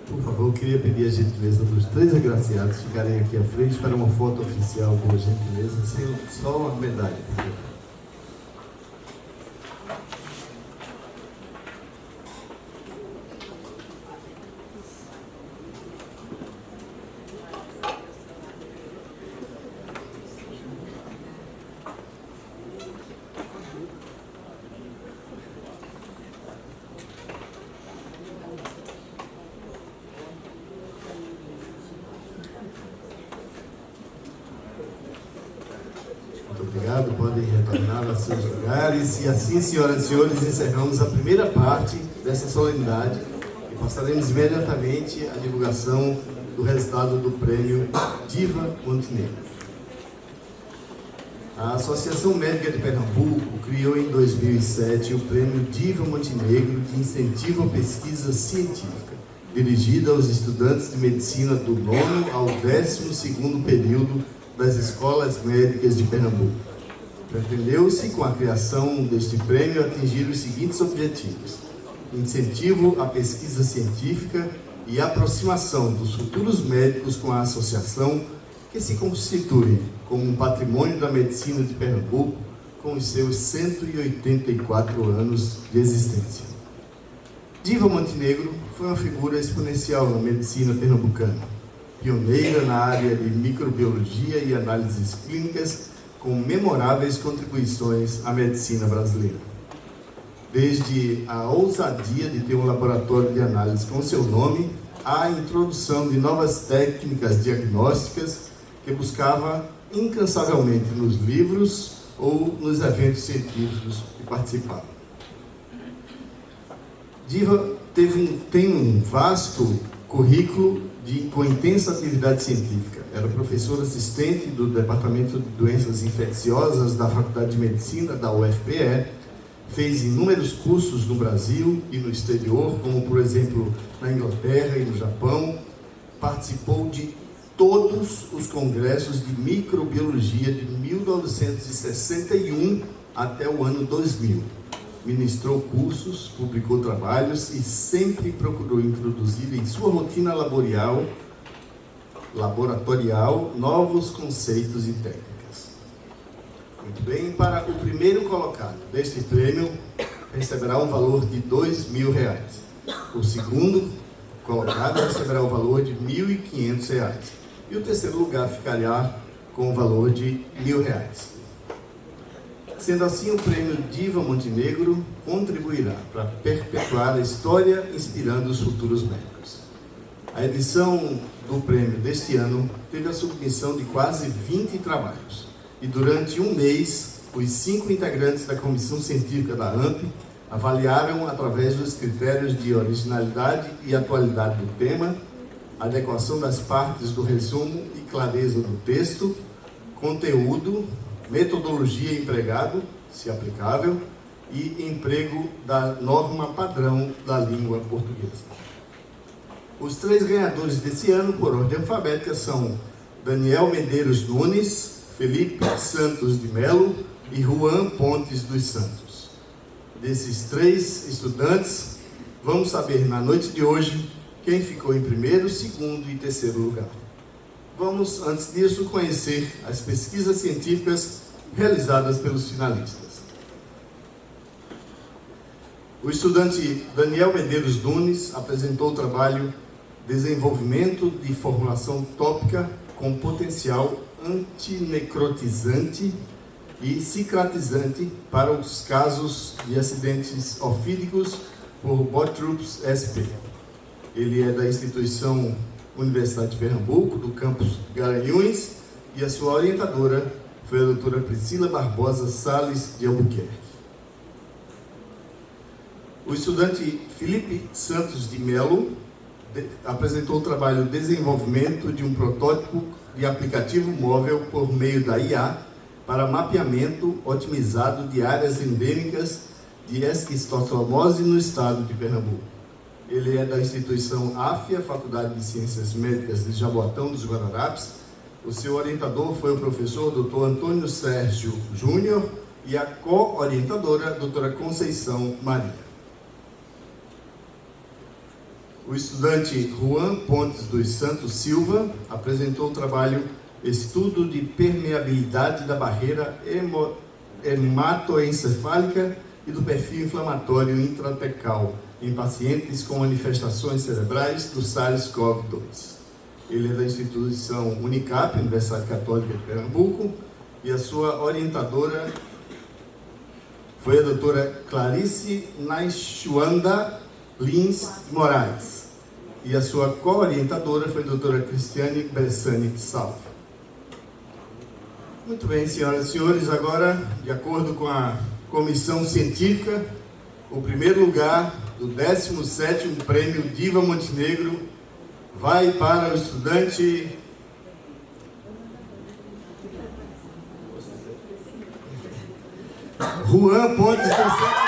Por favor, eu queria pedir a gentileza dos 3 agraciados ficarem aqui à frente para uma foto oficial, por gentileza, sem só uma medalha, por favor. Obrigado, podem retornar aos seus lugares. E assim, senhoras e senhores, encerramos a primeira parte dessa solenidade e passaremos imediatamente à divulgação do resultado do prêmio Diva Montenegro. A Associação Médica de Pernambuco criou em 2007 o prêmio Diva Montenegro de incentivo à pesquisa científica, dirigida aos estudantes de medicina do 9º ao 12º período das escolas médicas de Pernambuco. Pretendeu-se, com a criação deste prêmio, atingir os seguintes objetivos: incentivo à pesquisa científica e aproximação dos futuros médicos com a associação, que se constitui como um patrimônio da medicina de Pernambuco com os seus 184 anos de existência. Diva Montenegro foi uma figura exponencial na medicina pernambucana. pioneira na área de microbiologia e análises clínicas, com memoráveis contribuições à medicina brasileira. Desde a ousadia de ter um laboratório de análise com seu nome, à introdução de novas técnicas diagnósticas que buscava incansavelmente nos livros ou nos eventos científicos que participava. Diva tem um vasto currículo com intensa atividade científica. Era professora assistente do Departamento de Doenças Infecciosas da Faculdade de Medicina da UFPE, fez inúmeros cursos no Brasil e no exterior, como, por exemplo, na Inglaterra e no Japão. Participou de todos os congressos de microbiologia de 1961 até o ano 2000. Ministrou cursos, publicou trabalhos e sempre procurou introduzir em sua rotina laboratorial novos conceitos e técnicas. Muito bem, para o primeiro colocado deste prêmio, receberá um valor de R$2.000. O segundo colocado receberá o valor de R$1.500. E o terceiro lugar ficará com o valor de R$1.000. Sendo assim, o prêmio Diva Montenegro contribuirá para perpetuar a história, inspirando os futuros médicos. A edição do prêmio deste ano teve a submissão de quase 20 trabalhos. E durante um mês, os 5 integrantes da Comissão Científica da AMP avaliaram, através dos critérios de originalidade e atualidade do tema, adequação das partes do resumo e clareza do texto, conteúdo, metodologia empregado, se aplicável, e emprego da norma padrão da língua portuguesa. Os 3 ganhadores desse ano, por ordem alfabética, são Daniel Medeiros Nunes, Felipe Santos de Melo e Juan Pontes dos Santos. Desses 3 estudantes, vamos saber na noite de hoje quem ficou em primeiro, segundo e terceiro lugar. Vamos, antes disso, conhecer as pesquisas científicas realizadas pelos finalistas. O estudante Daniel Medeiros Nunes apresentou o trabalho Desenvolvimento de formulação tópica com potencial antinecrotizante e cicatrizante para os casos de acidentes ofídicos por Botrus SP. Ele é da instituição Universidade de Pernambuco, do campus Garanhuns, e a sua orientadora foi a doutora Priscila Barbosa Salles de Albuquerque. O estudante Felipe Santos de Melo apresentou o trabalho Desenvolvimento de um protótipo de aplicativo móvel por meio da IA para mapeamento otimizado de áreas endêmicas de esquistossomose no estado de Pernambuco. Ele é da instituição AFIA, Faculdade de Ciências Médicas de Jaboatão dos Guararapes. O seu orientador foi o professor Dr. Antônio Sérgio Júnior e a co-orientadora, doutora Conceição Maria. O estudante Juan Pontes dos Santos Silva apresentou o trabalho Estudo de permeabilidade da barreira hematoencefálica e do perfil inflamatório intratecal em pacientes com manifestações cerebrais do SARS-CoV-2. Ele é da instituição Unicap, Universidade Católica de Pernambuco, e a sua orientadora foi a doutora Clarice Naixuanda Lins Moraes, e a sua co-orientadora foi a doutora Cristiane Bressani Salve. Muito bem, senhoras e senhores, agora, de acordo com a comissão científica, o primeiro lugar do 17º Prêmio Diva Montenegro vai para o estudante Juan Pontes dos Santos.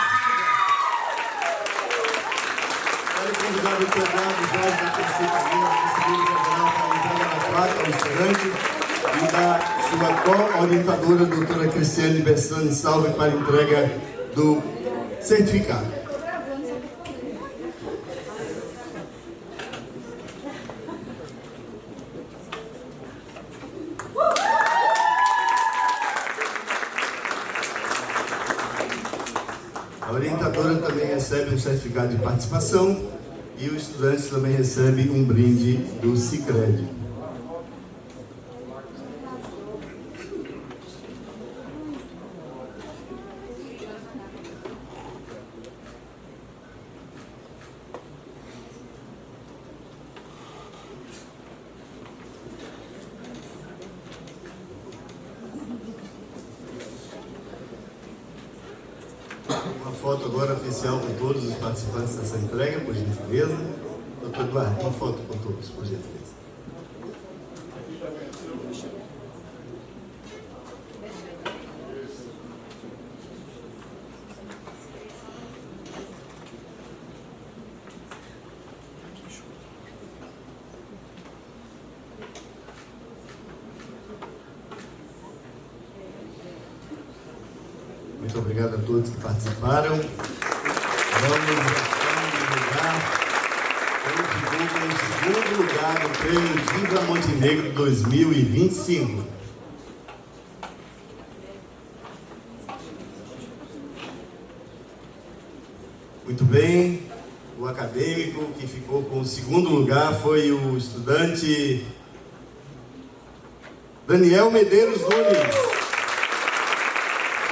Quero convidar o Fernando Jorge da terceira linha, conselheiro regional, para entrar na placa ao estudante, e da sua co-orientadora, doutora Cristiane Bessani Salve, para entrega do certificado. A orientadora também recebe um certificado de participação e o estudante também recebe um brinde do Sicredi. Uma foto agora oficial com todos os participantes dessa entrega, por gentileza. Doutor Eduardo, uma foto com todos, por gentileza. Muito obrigado a todos que participaram. Vamos divulgar em segundo lugar no Prêmio Diva Montenegro 2025. Muito bem, o acadêmico que ficou com o segundo lugar foi o estudante Daniel Medeiros Nunes.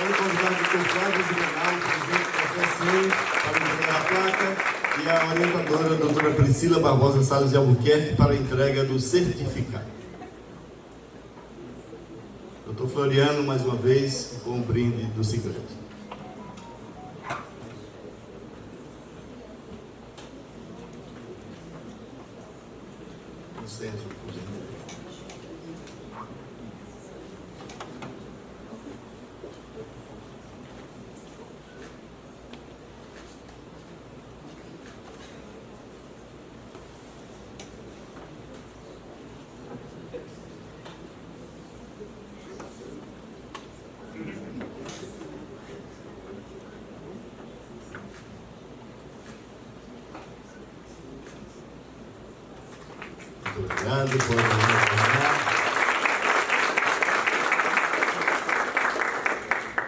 Vamos convidar o Dr. Flávio Zimenal, presidente da FECEM, para entregar a placa, e a orientadora, a doutora Priscila Barbosa Salles de Albuquerque, para a entrega do certificado. Doutor Floriano, mais uma vez, com o brinde do Sicredi. No centro, por gentileza. Muito obrigado, pode retornar.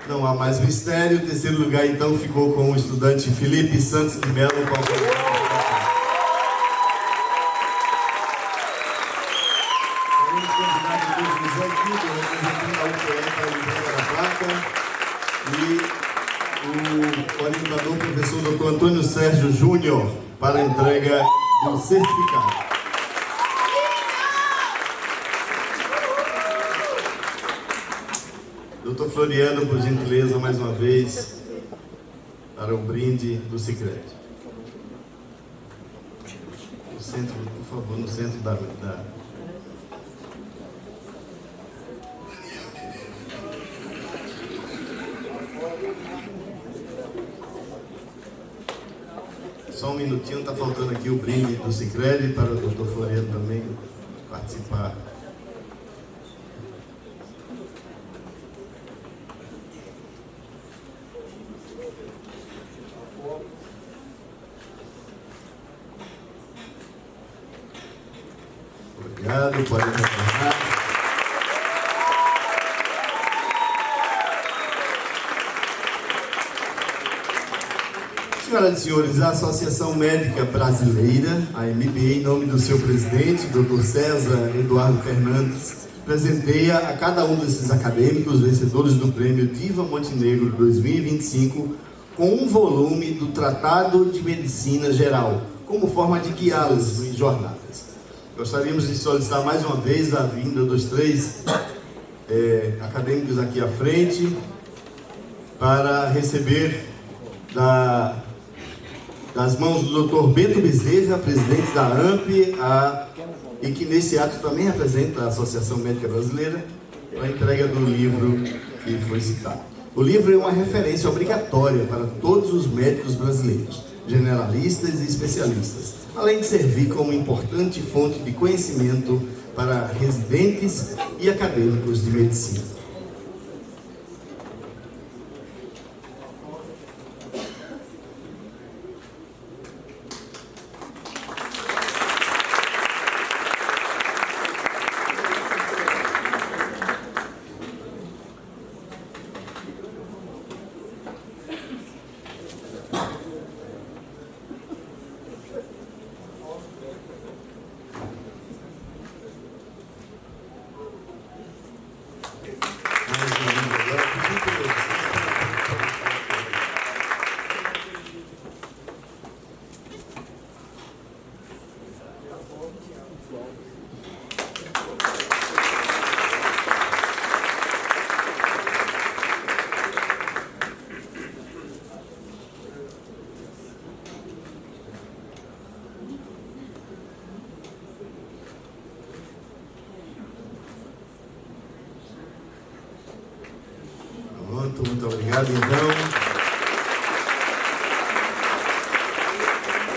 Não há mais mistério. O terceiro lugar, então, ficou com o estudante Felipe Santos de Melo. Vamos convidar o Dr. José Guido, representante da UPE, para a entrega da placa. E o orientador, professor Dr. Antônio Sérgio Júnior, para a entrega do certificado. Doutor Floriano, por gentileza, mais uma vez, para o brinde do Sicredi. No centro, por favor, no centro da... Só um minutinho, está faltando aqui o brinde do Sicredi, para o doutor Floriano também participar. Obrigado, pode retornar. Senhoras e senhores, a Associação Médica Brasileira, a MBA, em nome do seu presidente, Dr. César Eduardo Fernandes, presenteia a cada um desses acadêmicos vencedores do Prêmio Diva Montenegro 2025 com um volume do Tratado de Medicina Geral, como forma de guiá-los em jornadas. Gostaríamos de solicitar mais uma vez a vinda dos três acadêmicos aqui à frente para receber das mãos do Dr. Bento Bezerra, presidente da AMP, e que nesse ato também representa a Associação Médica Brasileira, para a entrega do livro que foi citado. O livro é uma referência obrigatória para todos os médicos brasileiros, generalistas e especialistas, além de servir como importante fonte de conhecimento para residentes e acadêmicos de medicina. Obrigado, então.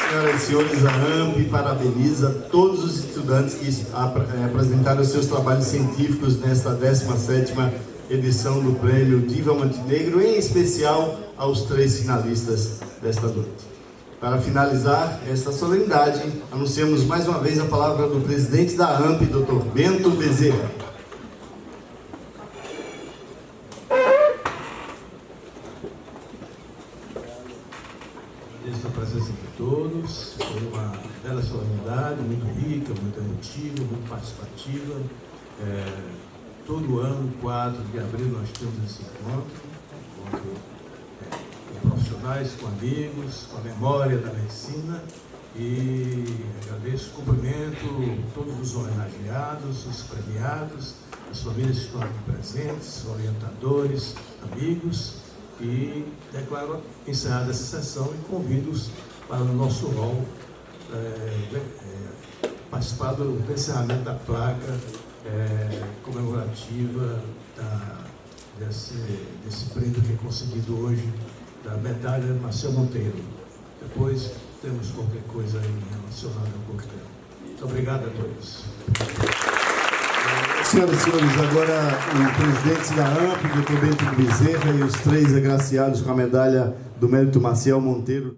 Senhoras e senhores, a AMP parabeniza todos os estudantes que apresentaram seus trabalhos científicos nesta 17ª edição do Prêmio Diva Montenegro, em especial aos 3 finalistas desta noite. Para finalizar esta solenidade, anunciamos mais uma vez a palavra do presidente da AMP, Dr. Bento Bezerra. Agradeço a presença de todos. Foi uma bela solenidade, muito rica, muito emotiva, muito participativa. Todo ano, 4 de abril, nós temos esse encontro com profissionais, com amigos, com a memória da medicina. E agradeço, cumprimento todos os homenageados, os premiados, as famílias que estão aqui presentes, orientadores, amigos. E declaro encerrada essa sessão e convido-os para o nosso hall participar do encerramento da placa comemorativa desse prêmio que é concedido hoje, da medalha Marcel Monteiro. Depois temos qualquer coisa aí relacionada ao coquetel. Muito obrigado a todos. Senhoras e senhores, agora o presidente da AMP, Dr. Bento Bezerra, e os 3 agraciados com a medalha do Mérito Marcel Monteiro.